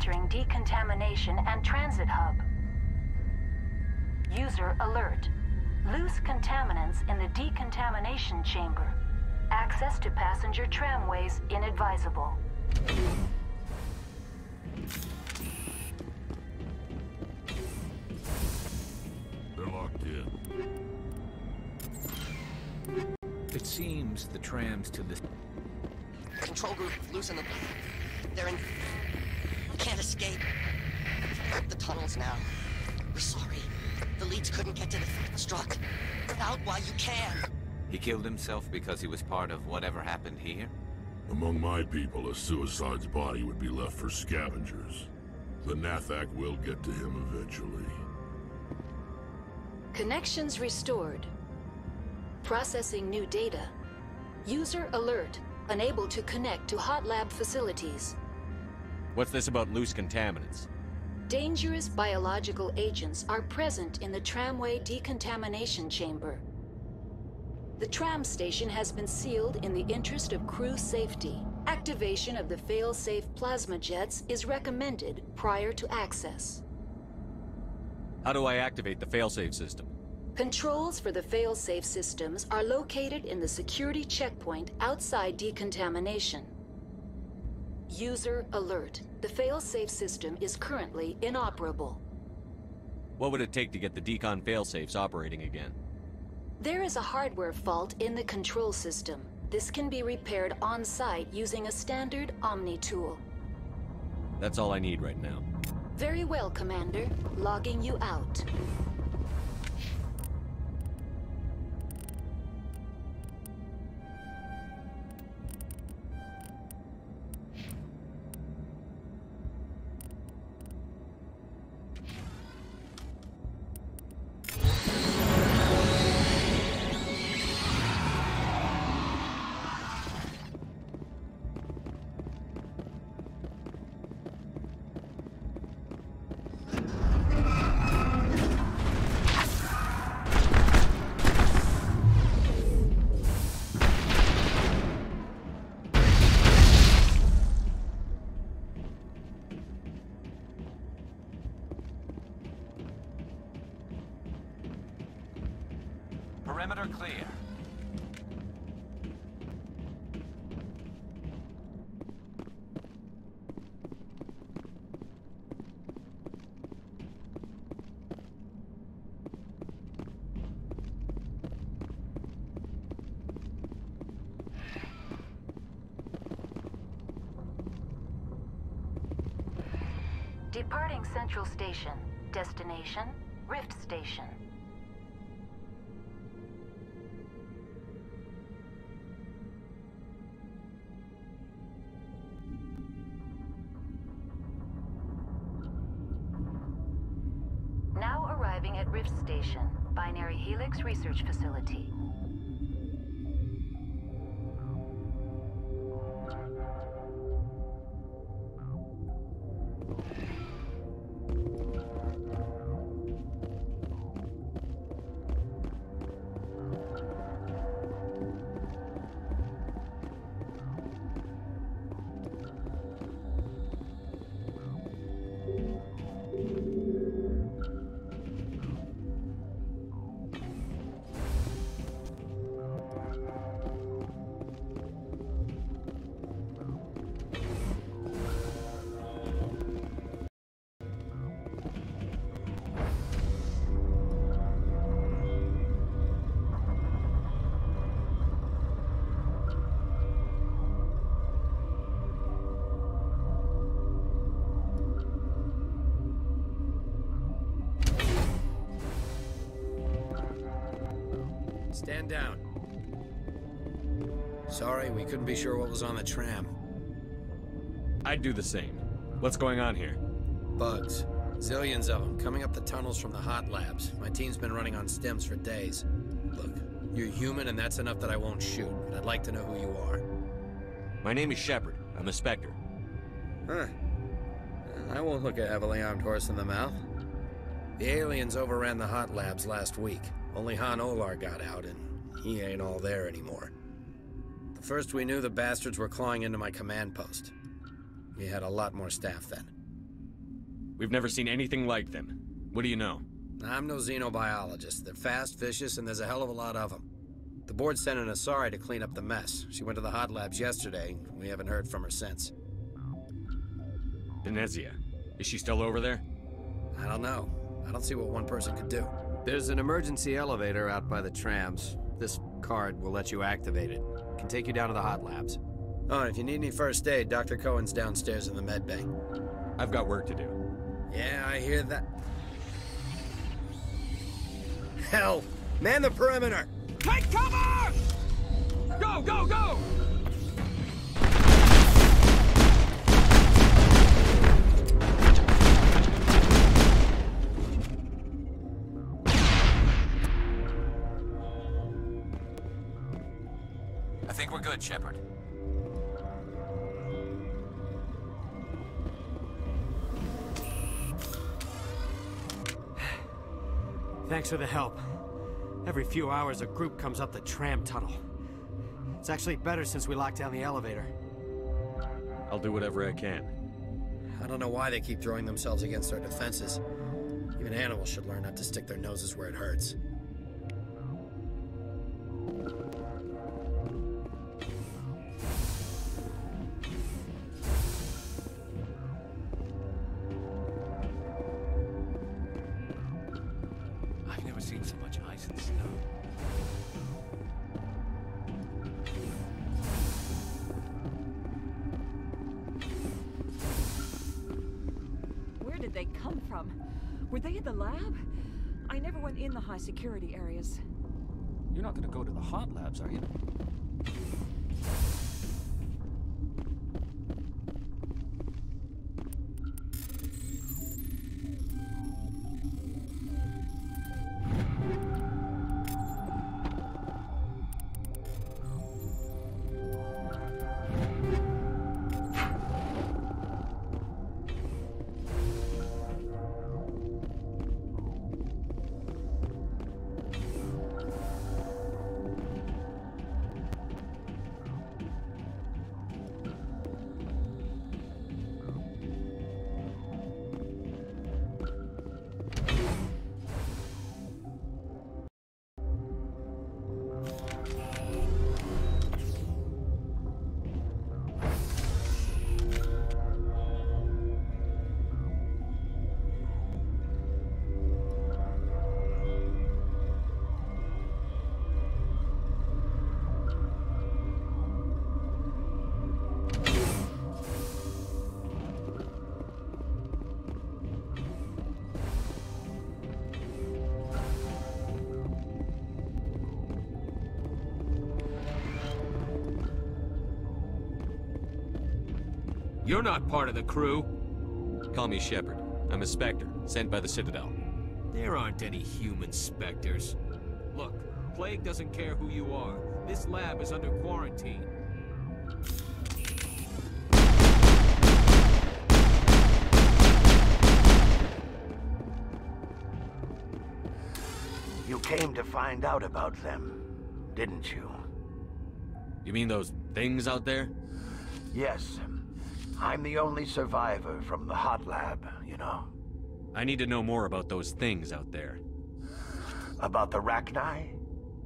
entering decontamination and transit hub. User alert. Loose contaminants in the decontamination chamber. Access to passenger tramways inadvisable. They're locked in. It seems the trams to the... Control group loosen them. They're in... Can't escape. The tunnels now. We're sorry. The leads couldn't get to the struck. Get out while you can. He killed himself because he was part of whatever happened here? Among my people, a suicide's body would be left for scavengers. The Nathak will get to him eventually. Connections restored. Processing new data. User alert. Unable to connect to hot lab facilities. What's this about loose contaminants? Dangerous biological agents are present in the tramway decontamination chamber. The tram station has been sealed in the interest of crew safety. Activation of the fail-safe plasma jets is recommended prior to access. How do I activate the failsafe system? Controls for the fail-safe systems are located in the security checkpoint outside decontamination. User alert. The fail-safe system is currently inoperable. What would it take to get the decon failsafes operating again? There is a hardware fault in the control system. This can be repaired on-site using a standard Omni tool. That's all I need right now. Very well, Commander. Logging you out. Perimeter clear. Departing Central Station. Destination, Rift Station. Now arriving at Rift Station, Binary Helix Research Facility. Stand down. Sorry, we couldn't be sure what was on the tram. I'd do the same. What's going on here? Bugs. Zillions of them, coming up the tunnels from the hot labs. My team's been running on stims for days. Look, you're human and that's enough that I won't shoot, but I'd like to know who you are. My name is Shepard. I'm a Spectre. Huh. I won't look a heavily armed horse in the mouth. The aliens overran the hot labs last week. Only Han Olar got out, and he ain't all there anymore. The first we knew, the bastards were clawing into my command post. We had a lot more staff then. We've never seen anything like them. What do you know? I'm no xenobiologist. They're fast, vicious, and there's a hell of a lot of them. The board sent an Asari to clean up the mess. She went to the hot labs yesterday. We haven't heard from her since. Venezia. Is she still over there? I don't know. I don't see what one person could do. There's an emergency elevator out by the trams. This card will let you activate it. Can take you down to the hot labs. Oh, and if you need any first aid, Dr. Cohen's downstairs in the med bay. I've got work to do. Yeah, I hear that. Hell! Man the perimeter! Take cover! Go, go, go! I think we're good, Shepard. Thanks for the help. Every few hours, a group comes up the tram tunnel. It's actually better since we locked down the elevator. I'll do whatever I can. I don't know why they keep throwing themselves against our defenses. Even animals should learn not to stick their noses where it hurts. I've never seen so much ice and snow. Where did they come from? Were they in the lab? I never went in the high security areas. You're not gonna go to the hot labs, are you? You're not part of the crew. Call me Shepard. I'm a Spectre, sent by the Citadel. There aren't any human specters. Look, Plague doesn't care who you are. This lab is under quarantine. You came to find out about them, didn't you? You mean those things out there? Yes. I'm the only survivor from the hot lab, you know. I need to know more about those things out there. About the Rachni?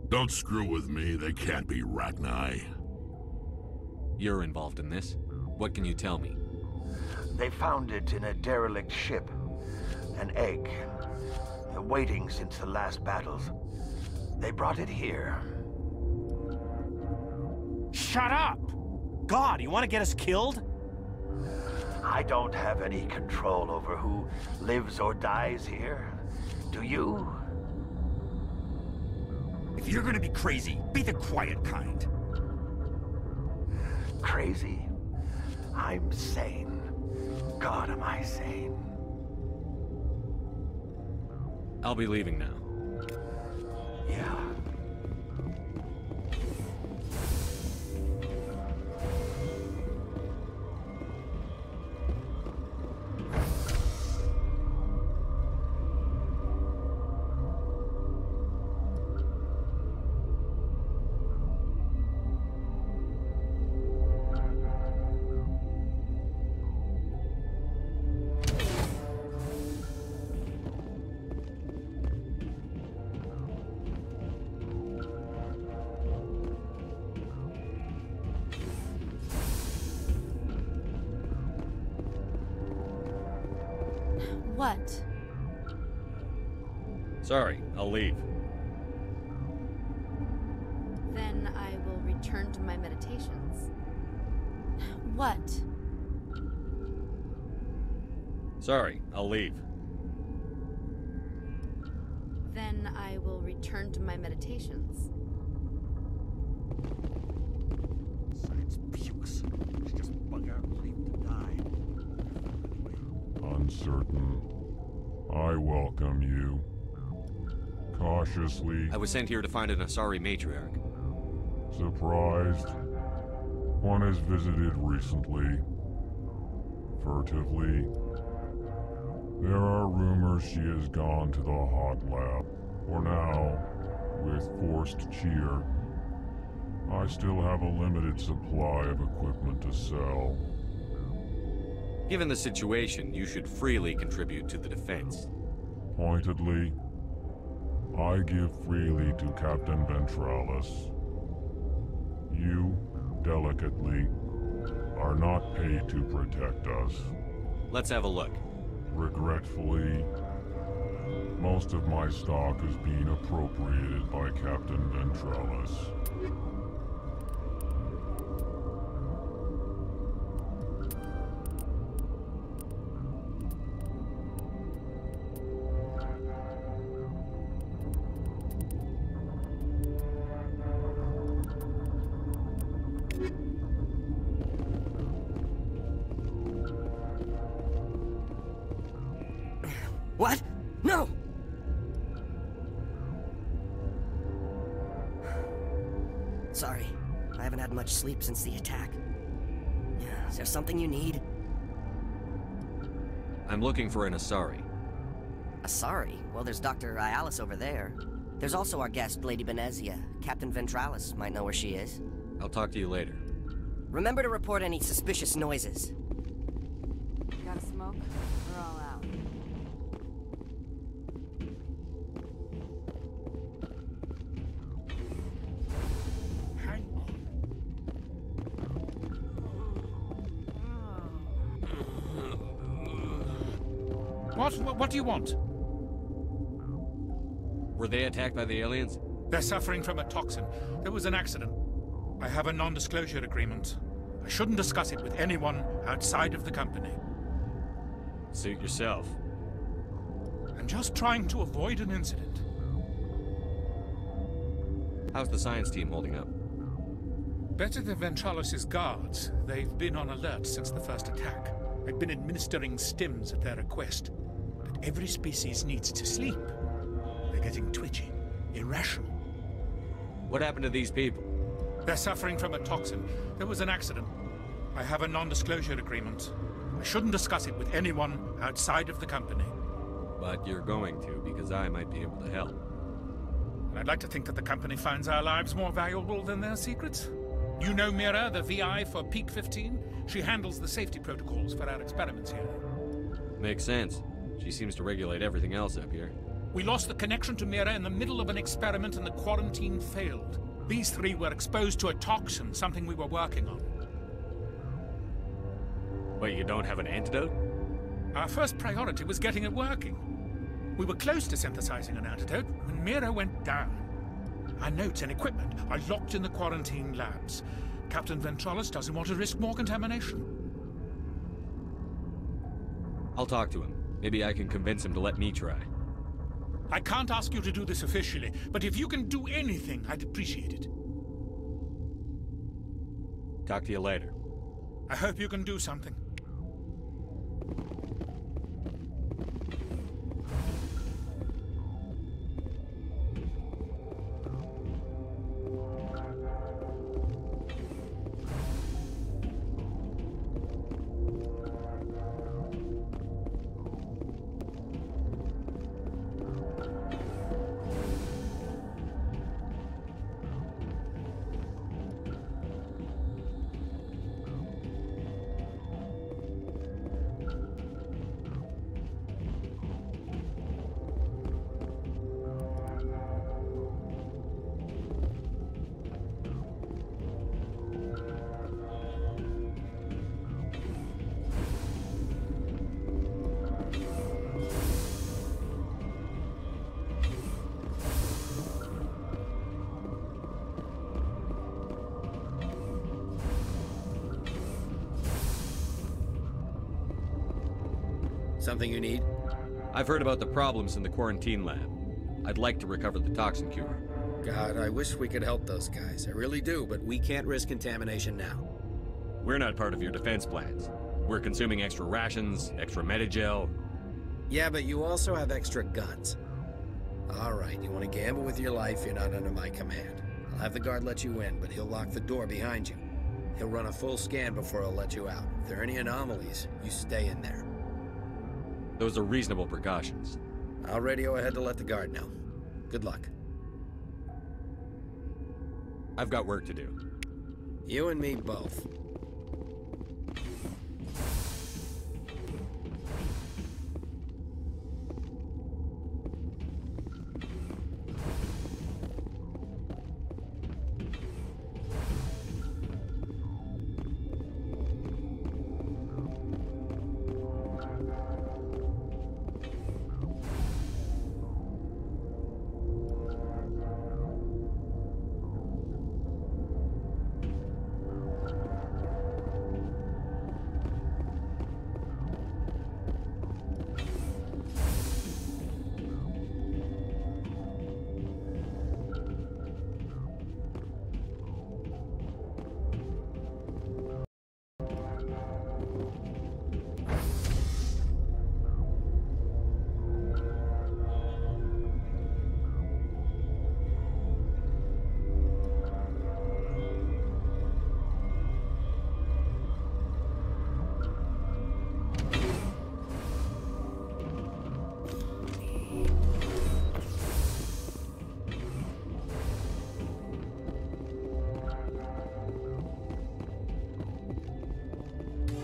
Don't screw with me, they can't be Rachni. You're involved in this. What can you tell me? They found it in a derelict ship. An egg. Waiting since the last battles. They brought it here. Shut up! God, you want to get us killed? I don't have any control over who lives or dies here. Do you? If you're gonna be crazy, be the quiet kind. Crazy? I'm sane. God, am I sane? I'll be leaving now. Yeah. What? Sorry, I'll leave. Then I will return to my meditations. What? Sorry, I'll leave. Then I will return to my meditations. Science pukes. She just bug out and leave to die. Uncertain. I welcome you. Cautiously. I was sent here to find an Asari matriarch. Surprised. One has visited recently. Furtively. There are rumors she has gone to the hot lab. For now, with forced cheer, I still have a limited supply of equipment to sell. Given the situation, you should freely contribute to the defense. Pointedly, I give freely to Captain Ventralis. You, delicately, are not paid to protect us. Let's have a look. Regretfully, most of my stock is being appropriated by Captain Ventralis. What? No! Sorry, I haven't had much sleep since the attack. Is there something you need? I'm looking for an Asari. Asari? Well, there's Dr. Ialis over there. There's also our guest, Lady Benezia. Captain Ventralis might know where she is. I'll talk to you later. Remember to report any suspicious noises. Got a smoke? We're all out. What do you want? Were they attacked by the aliens? They're suffering from a toxin. There was an accident. I have a non-disclosure agreement. I shouldn't discuss it with anyone outside of the company. Suit yourself. I'm just trying to avoid an incident. How's the science team holding up? Better than Ventralis' guards. They've been on alert since the first attack. I've been administering stims at their request. But every species needs to sleep. They're getting twitchy, irrational. What happened to these people? They're suffering from a toxin. There was an accident. I have a non-disclosure agreement. I shouldn't discuss it with anyone outside of the company. But you're going to, because I might be able to help. And I'd like to think that the company finds our lives more valuable than their secrets. You know Mira, the VI for Peak 15? She handles the safety protocols for our experiments here. Makes sense. She seems to regulate everything else up here. We lost the connection to Mira in the middle of an experiment and the quarantine failed. These three were exposed to a toxin, something we were working on. But you don't have an antidote? Our first priority was getting it working. We were close to synthesizing an antidote when Mira went down. Our notes and equipment are locked in the quarantine labs. Captain Ventralis doesn't want to risk more contamination. I'll talk to him. Maybe I can convince him to let me try. I can't ask you to do this officially, but if you can do anything, I'd appreciate it. Talk to you later. I hope you can do something. something you need? I've heard about the problems in the quarantine lab. I'd like to recover the toxin cure. God, I wish we could help those guys. I really do, but we can't risk contamination now. We're not part of your defense plans. We're consuming extra rations, extra Medigel. Yeah, but you also have extra guns. All right, you want to gamble with your life, you're not under my command. I'll have the guard let you in, but he'll lock the door behind you. He'll run a full scan before he'll let you out. If there are any anomalies, you stay in there. Those are reasonable precautions. I'll radio ahead to let the guard know. Good luck. I've got work to do. You and me both.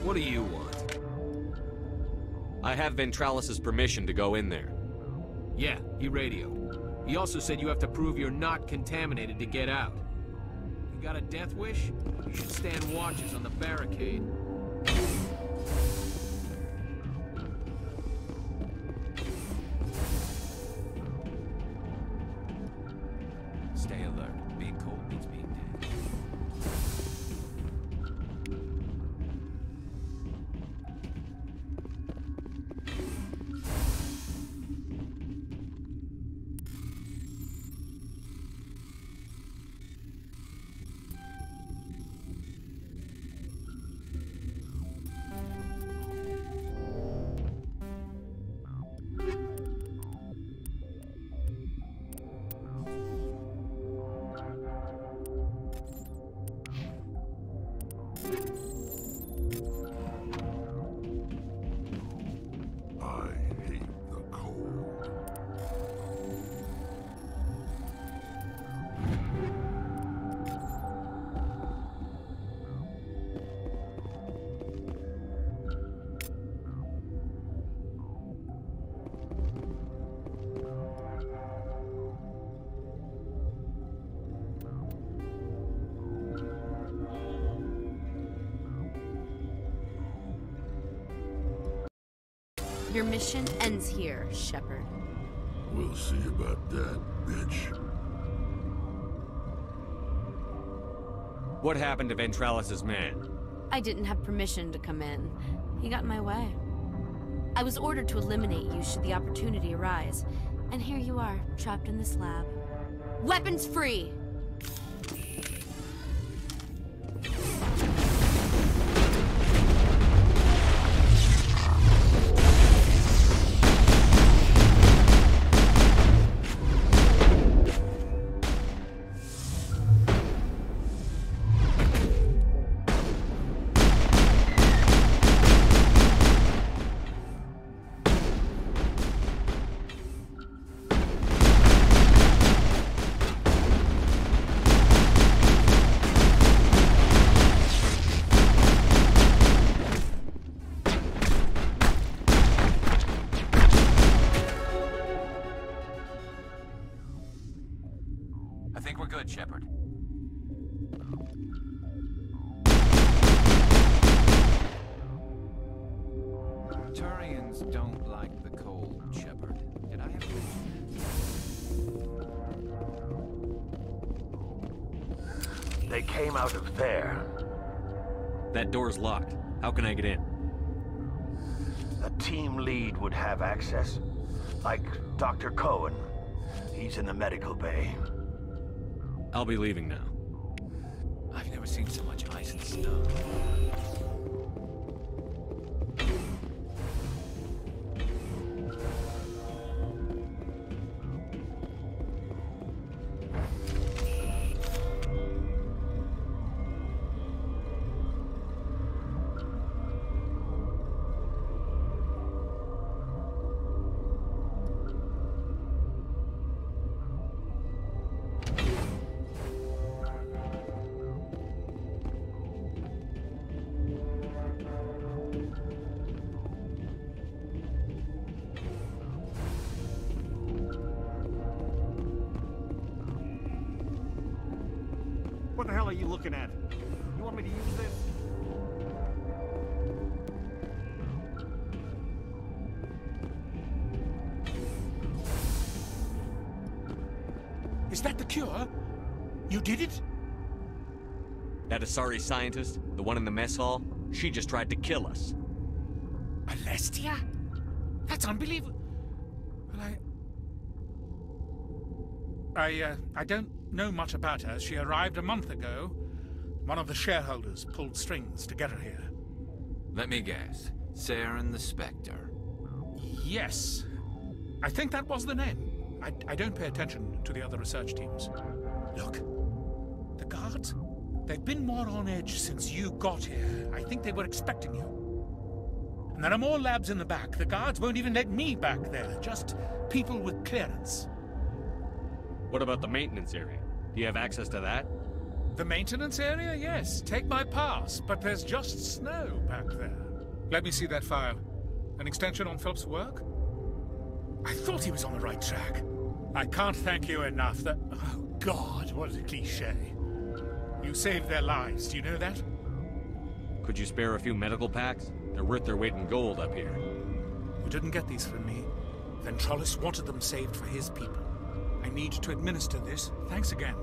What do you want? I have Ventralis's permission to go in there. Yeah, he radioed. He also said you have to prove you're not contaminated to get out. You got a death wish? You should stand watches on the barricade. Stay alert. Being cold means being dead. Your mission ends here, Shepard. We'll see about that, bitch. What happened to Ventralis's man? I didn't have permission to come in. He got in my way. I was ordered to eliminate you should the opportunity arise. And here you are, trapped in this lab. Weapons free! I think we're good, Shepard. Turians don't like the cold, Shepard. Did I ever mention that? They came out of there. That door's locked. How can I get in? A team lead would have access. Like Dr. Cohen. He's in the medical bay. I'll be leaving now. I've never seen so much ice and snow. What the hell are you looking at? You want me to use this? Is that the cure? You did it? That Asari scientist, the one in the mess hall, she just tried to kill us. Alestia? That's unbelievable. Well, I don't know much about her. She arrived a month ago. One of the shareholders pulled strings to get her here. Let me guess. Saren the Spectre. Yes. I think that was the name. I don't pay attention to the other research teams. Look. The guards? They've been more on edge since you got here. I think they were expecting you. And there are more labs in the back. The guards won't even let me back there. Just people with clearance. What about the maintenance area? Do you have access to that? The maintenance area? Yes. Take my pass. But there's just snow back there. Let me see that file. An extension on Philip's work? I thought he was on the right track. I can't thank you enough that... Oh, God, what a cliché. You saved their lives, do you know that? Could you spare a few medical packs? They're worth their weight in gold up here. You didn't get these from me. Ventralis wanted them saved for his people. I need to administer this. Thanks again.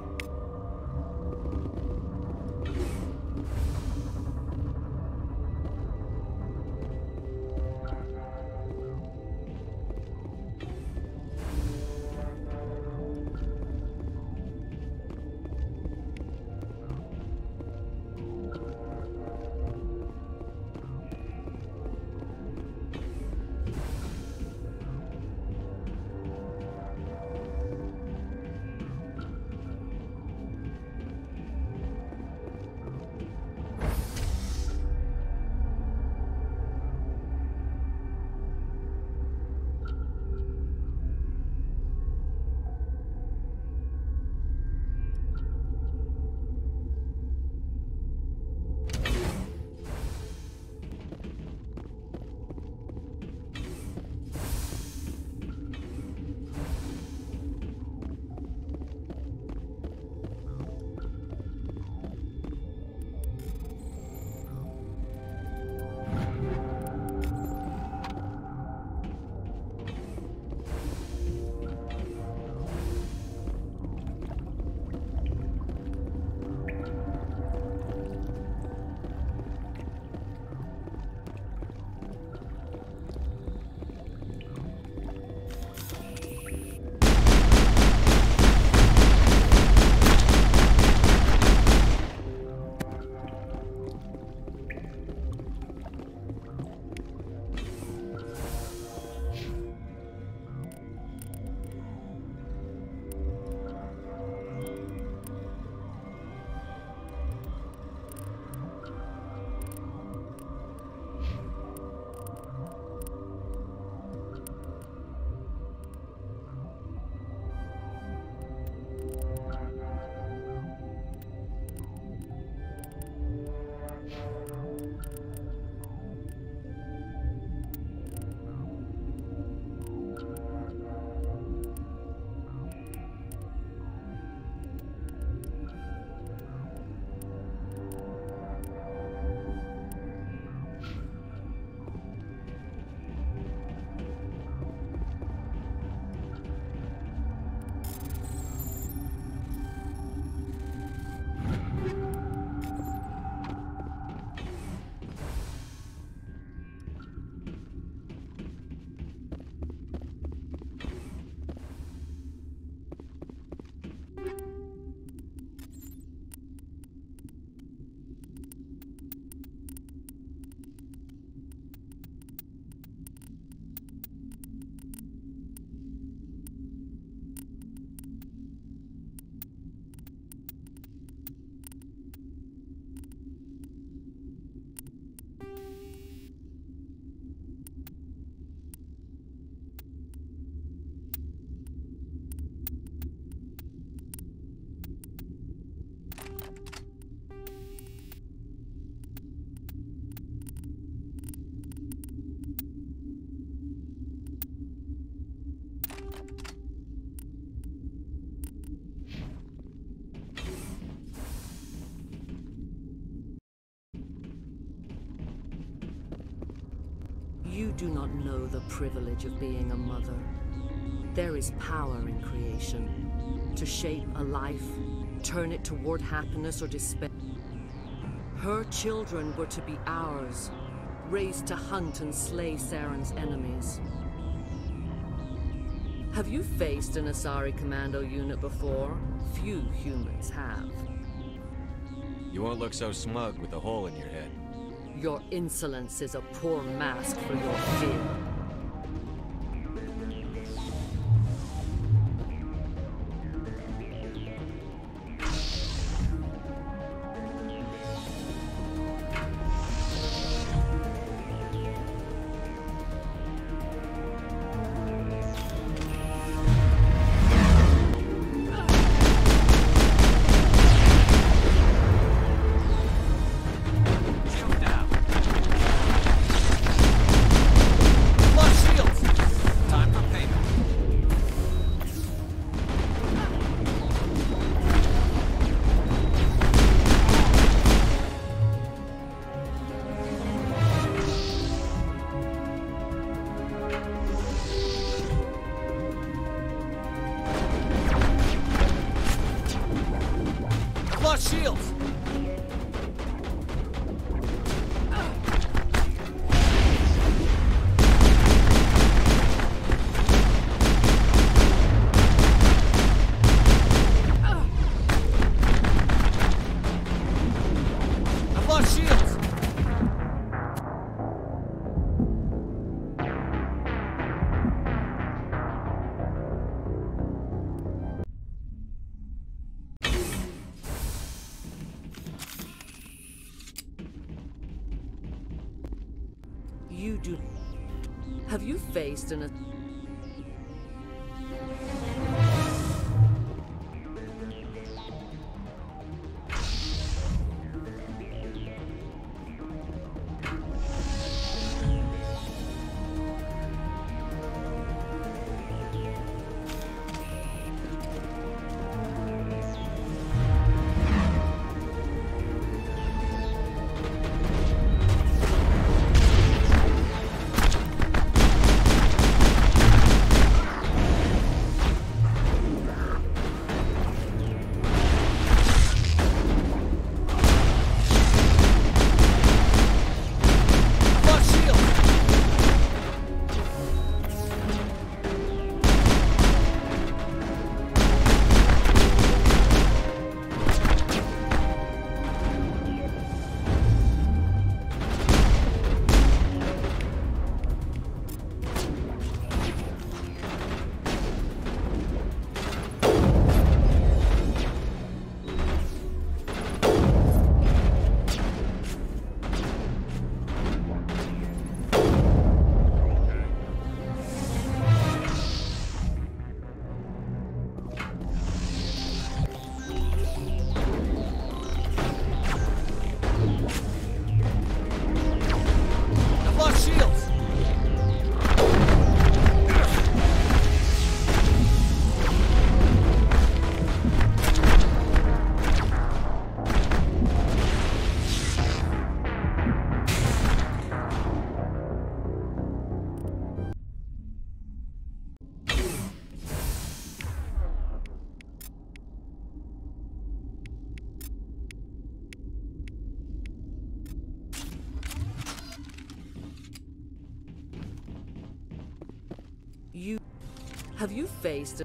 You do not know the privilege of being a mother. There is power in creation. To shape a life, turn it toward happiness or despair. Her children were to be ours, raised to hunt and slay Saren's enemies. Have you faced an Asari commando unit before? Few humans have. You won't look so smug with a hole in your head. Your insolence is a poor mask for your fear. Shields! I've lost shields! You do... Have you faced an... Have you faced...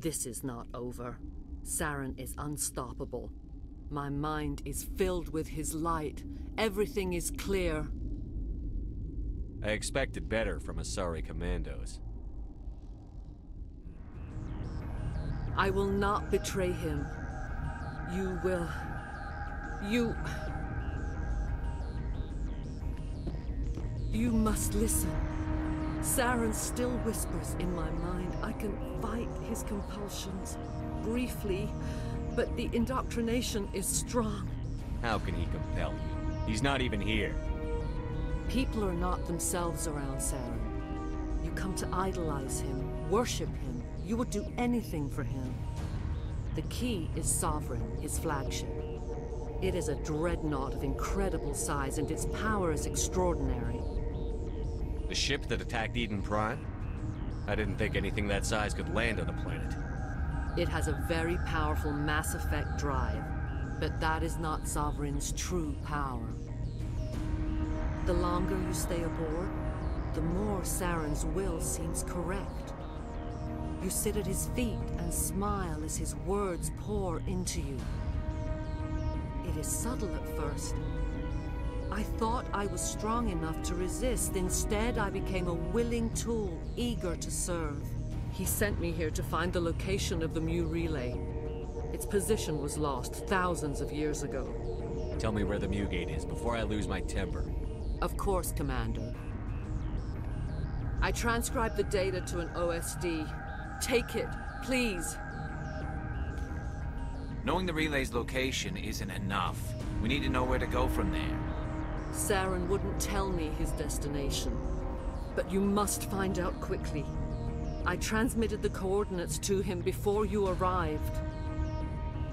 This is not over. Saren is unstoppable. My mind is filled with his light. Everything is clear. I expected better from Asari commandos. I will not betray him. You will... You must listen. Saren still whispers in my mind. I can fight his compulsions, briefly, but the indoctrination is strong. How can he compel you? He's not even here. People are not themselves around Saren. You come to idolize him, worship him. You would do anything for him. The key is Sovereign, his flagship. It is a dreadnought of incredible size, and its power is extraordinary. The ship that attacked Eden Prime? I didn't think anything that size could land on a planet. It has a very powerful mass effect drive, but that is not Sovereign's true power. The longer you stay aboard, the more Saren's will seems correct. You sit at his feet and smile as his words pour into you. It is subtle at first. I thought I was strong enough to resist. Instead, I became a willing tool, eager to serve. He sent me here to find the location of the Mu relay. Its position was lost thousands of years ago. Tell me where the Mu gate is before I lose my temper. Of course, Commander. I transcribed the data to an OSD. Take it, please. Knowing the relay's location isn't enough. We need to know where to go from there. Saren wouldn't tell me his destination, but you must find out quickly. I transmitted the coordinates to him before you arrived.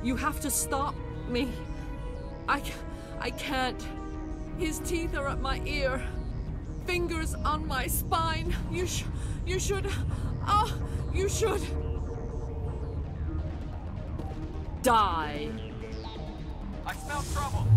You have to stop me. I can't. His teeth are at my ear. Fingers on my spine. You should... Oh, you should... die. I smell trouble.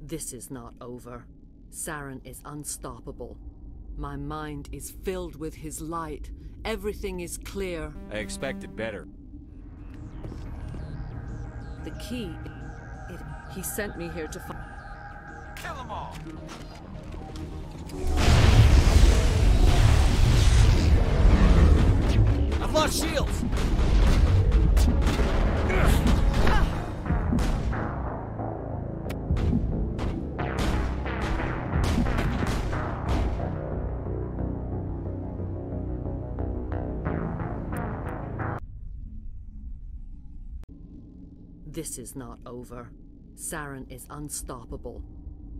This is not over. Saren is unstoppable. My mind is filled with his light. Everything is clear. I expected better. The key... He sent me here to find... Kill them all! I've lost shields! This is not over. Saren is unstoppable.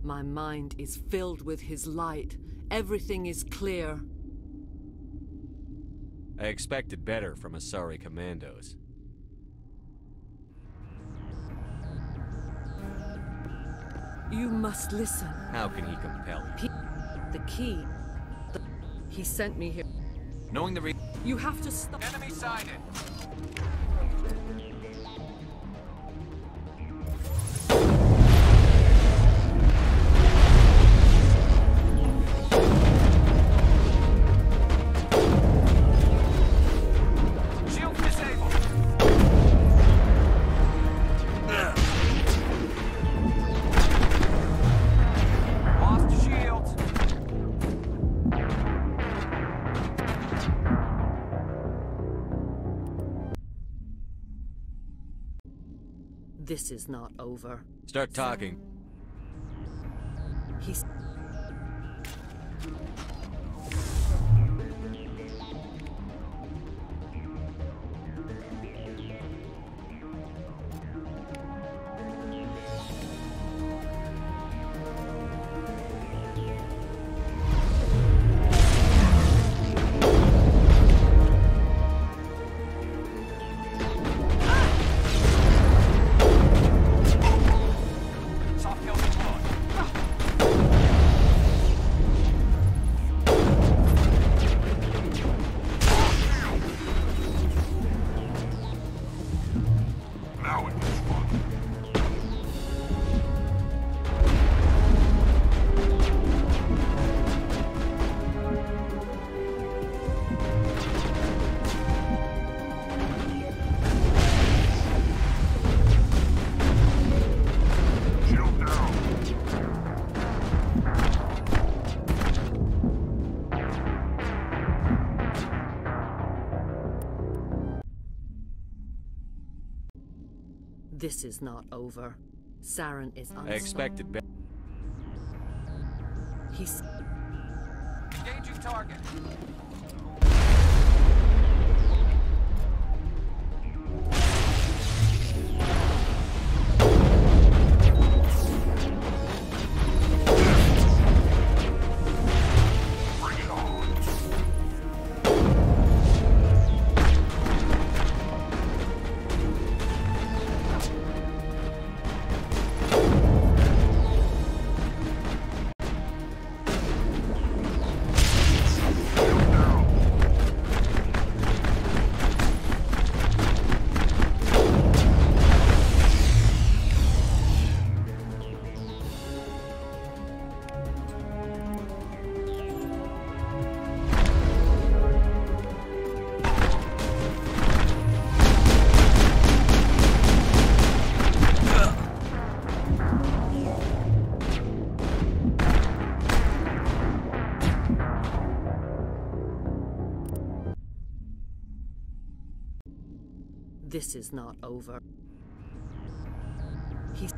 My mind is filled with his light. Everything is clear. I expected better from Asari commandos. You must listen. How can he compel you? The key... He sent me here. Knowing the You have to stop... Enemy sighted! Lost shields. This is not over. Start talking. He's... This is not over. Saren is unstoppable. I expected better. He's... Engaging target. This is not over. He's...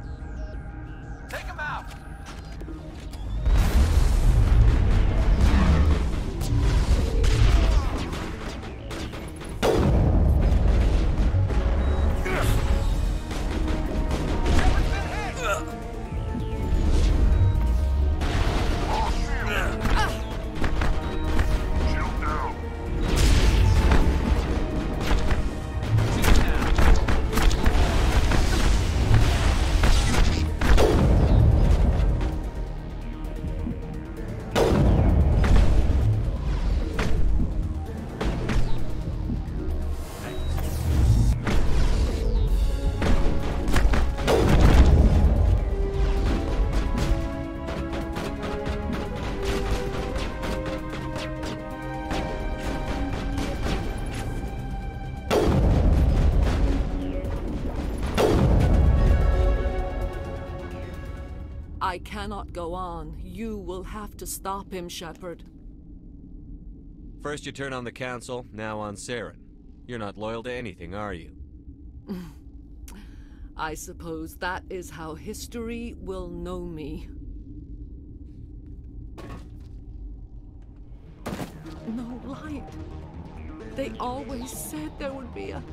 Take him out! I cannot go on. You will have to stop him, Shepard. First you turn on the Council, now on Saren. You're not loyal to anything, are you? I suppose that is how history will know me. No light. They always said there would be a...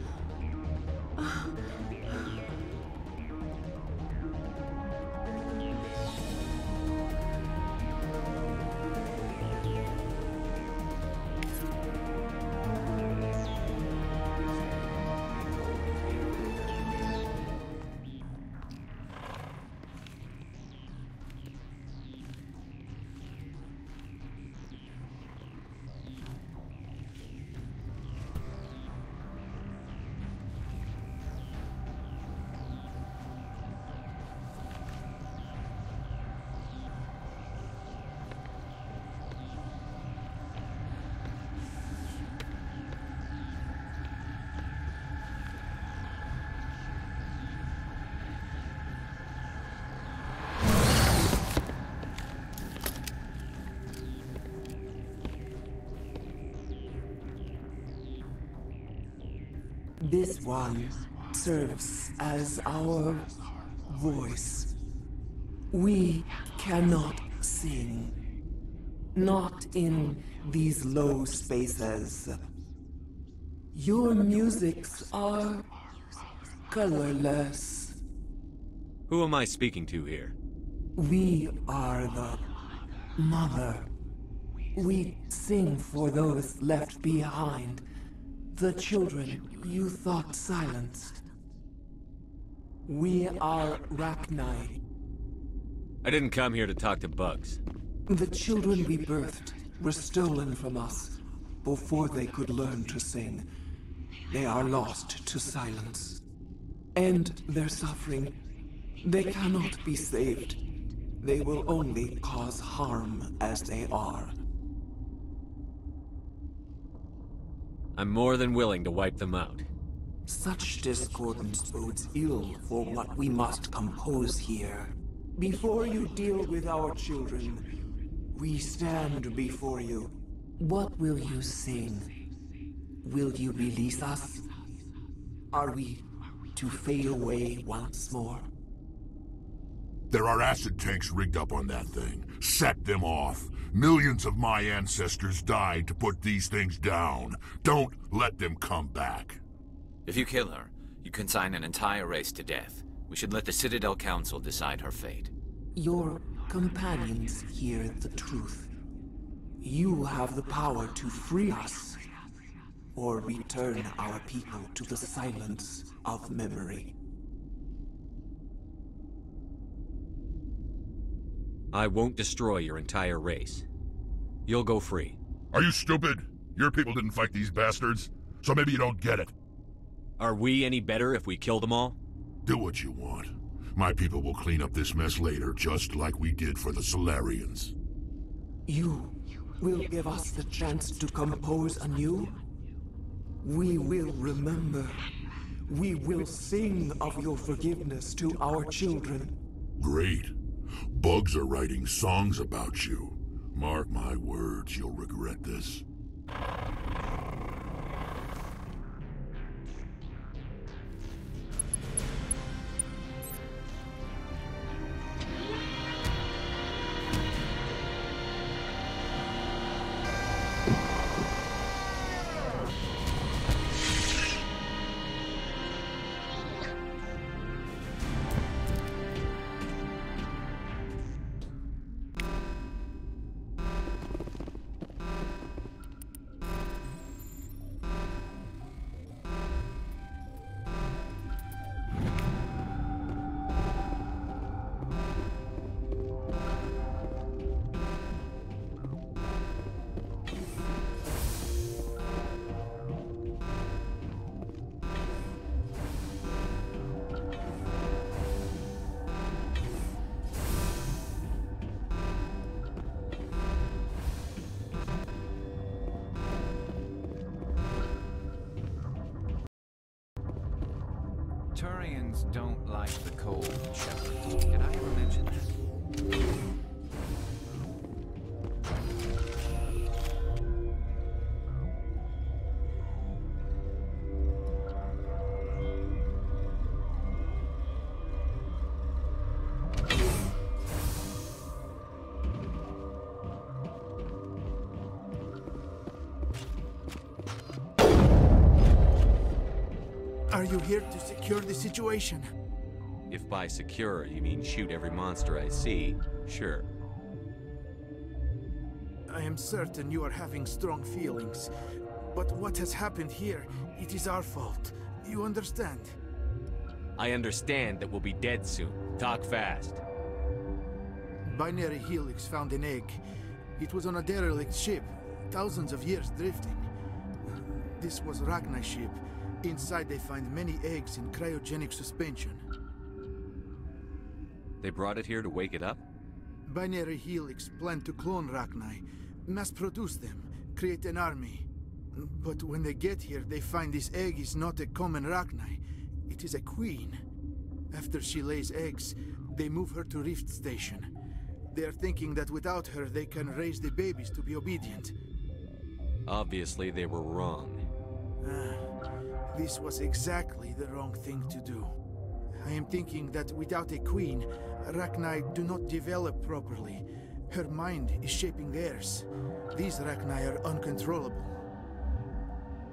This one serves as our voice. We cannot sing. Not in these low spaces. Your musics are colorless. Who am I speaking to here? We are the mother. We sing for those left behind. The children you thought silenced. We are Rachni. I didn't come here to talk to bugs. The children we birthed were stolen from us before they could learn to sing. They are lost to silence. And their suffering, they cannot be saved. They will only cause harm as they are. I'm more than willing to wipe them out. Such discordance bodes ill for what we must compose here. Before you deal with our children, we stand before you. What will you sing? Will you release us? Are we to fade away once more? There are acid tanks rigged up on that thing. Set them off. Millions of my ancestors died to put these things down. Don't let them come back. If you kill her, you consign an entire race to death. We should let the Citadel Council decide her fate. Your companions hear the truth. You have the power to free us, or return our people to the silence of memory. I won't destroy your entire race. You'll go free. Are you stupid? Your people didn't fight these bastards, so maybe you don't get it. Are we any better if we kill them all? Do what you want. My people will clean up this mess later, just like we did for the Solarians. You will give us the chance to compose anew? We will remember. We will sing of your forgiveness to our children. Great. Bugs are writing songs about you. Mark my words, you'll regret this. Turians don't like the cold, Shepard. Did I ever mention that? Are you here to secure the situation? If by secure you mean shoot every monster I see, sure. I am certain you are having strong feelings. But what has happened here, it is our fault. You understand? I understand that we'll be dead soon. Talk fast. Binary Helix found an egg. It was on a derelict ship, thousands of years drifting. This was Rachni's ship. Inside they find many eggs in cryogenic suspension. They brought it here to wake it up? Binary Helix planned to clone Rachni, mass-produce them, create an army. But when they get here, they find this egg is not a common Rachni. It is a queen. After she lays eggs, they move her to Rift Station. They are thinking that without her, they can raise the babies to be obedient. Obviously, they were wrong. This was exactly the wrong thing to do. I am thinking that without a queen, Rachni do not develop properly. Her mind is shaping theirs. These Rachni are uncontrollable.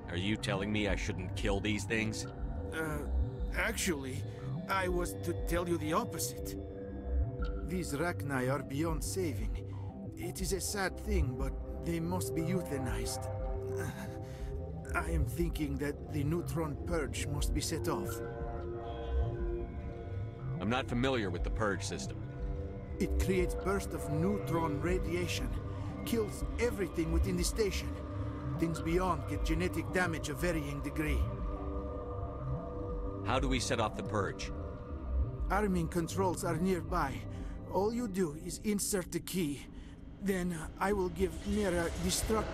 Are you telling me I shouldn't kill these things? Actually, I was to tell you the opposite. These Rachni are beyond saving. It is a sad thing, but they must be euthanized. I am thinking that the neutron purge must be set off. I'm not familiar with the purge system. It creates bursts of neutron radiation, kills everything within the station. Things beyond get genetic damage of varying degree. How do we set off the purge? Arming controls are nearby. All you do is insert the key. Then I will give Mira destruct...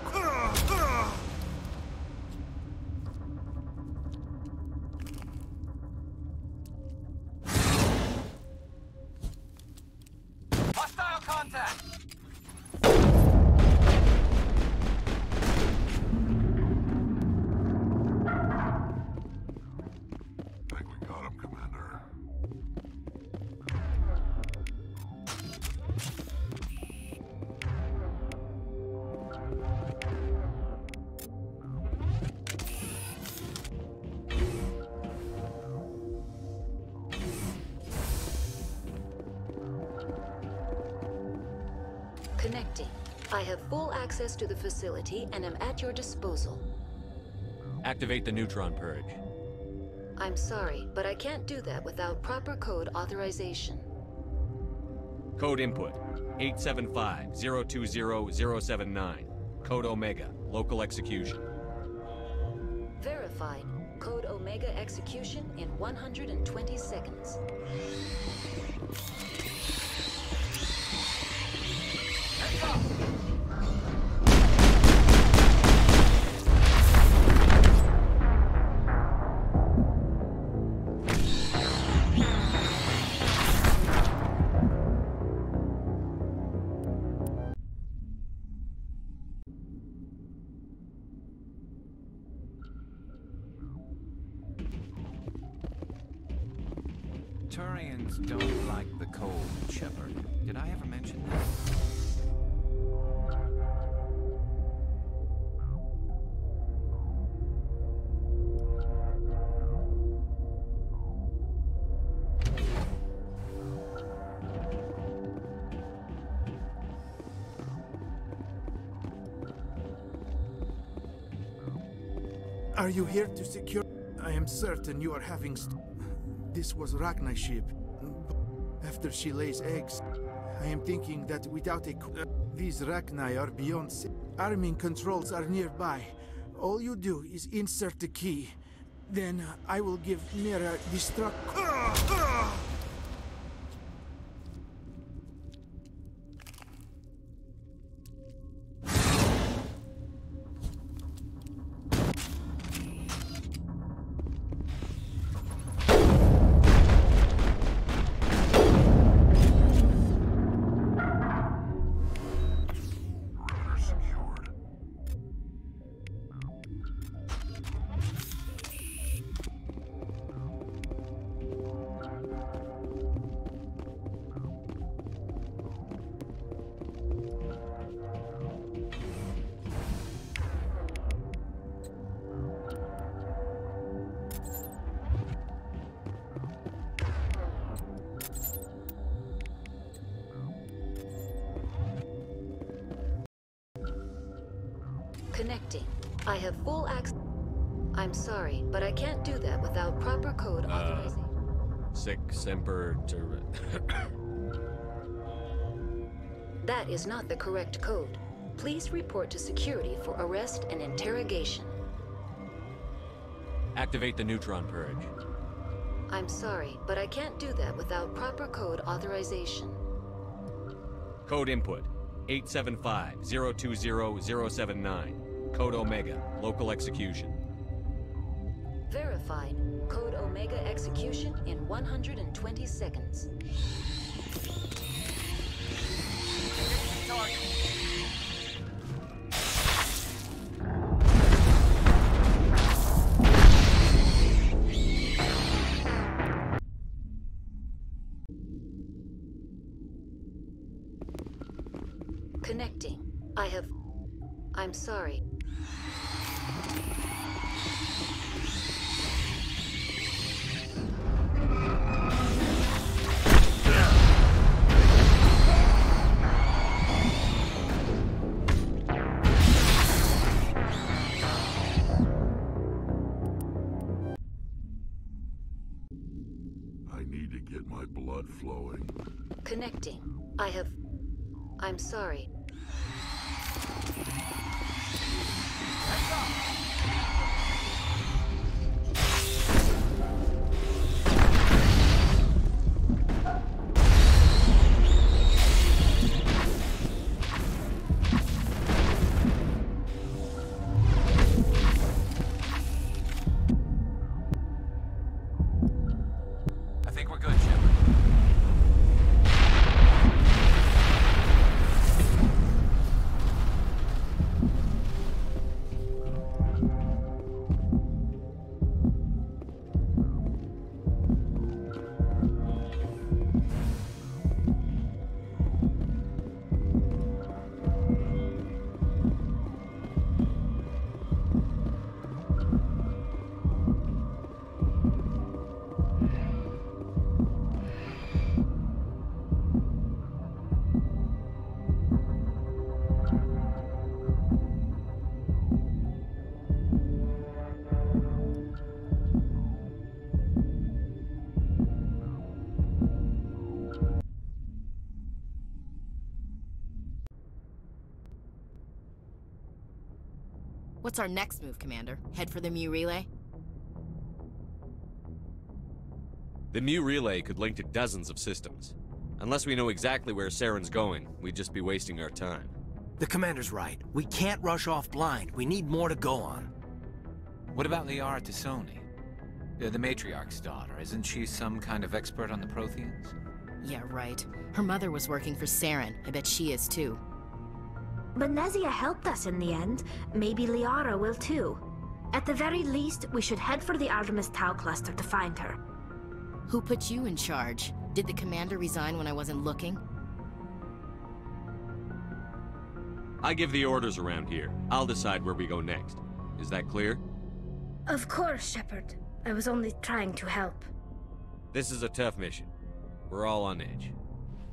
Hostile contact! Think we got him, Commander. Connecting. I have full access to the facility and am at your disposal. Activate the neutron purge. I'm sorry, but I can't do that without proper code authorization. Code input 875-020-079. Code Omega. Local execution. Verified. Code Omega execution in 120 seconds. Turians don't like the cold, Shepard. Did I ever mention that? Are you here to secure... I am certain you are having... This was Rachni's ship. After she lays eggs, I am thinking that without a... These Rachni are beyond... Arming controls are nearby. All you do is insert the key. Then I will give Mira destruct... Connecting. I have full access. I'm sorry, but I can't do that without proper code authorization. Sic semper That is not the correct code. Please report to security for arrest and interrogation. Activate the neutron purge. I'm sorry, but I can't do that without proper code authorization. Code input 875-020-079. Code Omega. Local execution. Verified. Code Omega execution in 120 seconds. I'm sorry. I need to get my blood flowing. Connecting. I'm sorry. I think we're good, Shepard. What's our next move, Commander? Head for the Mu Relay? The Mu Relay could link to dozens of systems. Unless we know exactly where Saren's going, we'd just be wasting our time. The Commander's right. We can't rush off blind. We need more to go on. What about Liara Tassoni? The Matriarch's daughter. Isn't she some kind of expert on the Protheans? Yeah, right. Her mother was working for Saren. I bet she is too. Benezia helped us in the end. Maybe Liara will too. At the very least, we should head for the Artemis Tau cluster to find her. Who put you in charge? Did the Commander resign when I wasn't looking? I give the orders around here. I'll decide where we go next. Is that clear? Of course, Shepard. I was only trying to help. This is a tough mission. We're all on edge.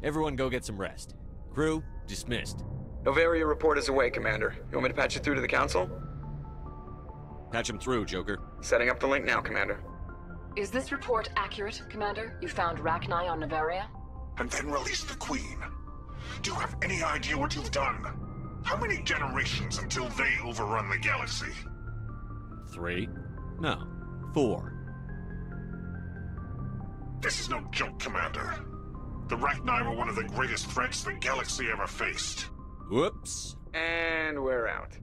Everyone go get some rest. Crew, dismissed. Noveria report is away, Commander. You want me to patch you through to the Council? Patch him through, Joker. Setting up the link now, Commander. Is this report accurate, Commander? You found Rachni on Noveria? And then released the Queen. Do you have any idea what you've done? How many generations until they overrun the galaxy? 3? No, 4. This is no joke, Commander. The Rachni were one of the greatest threats the galaxy ever faced. Whoops. And we're out.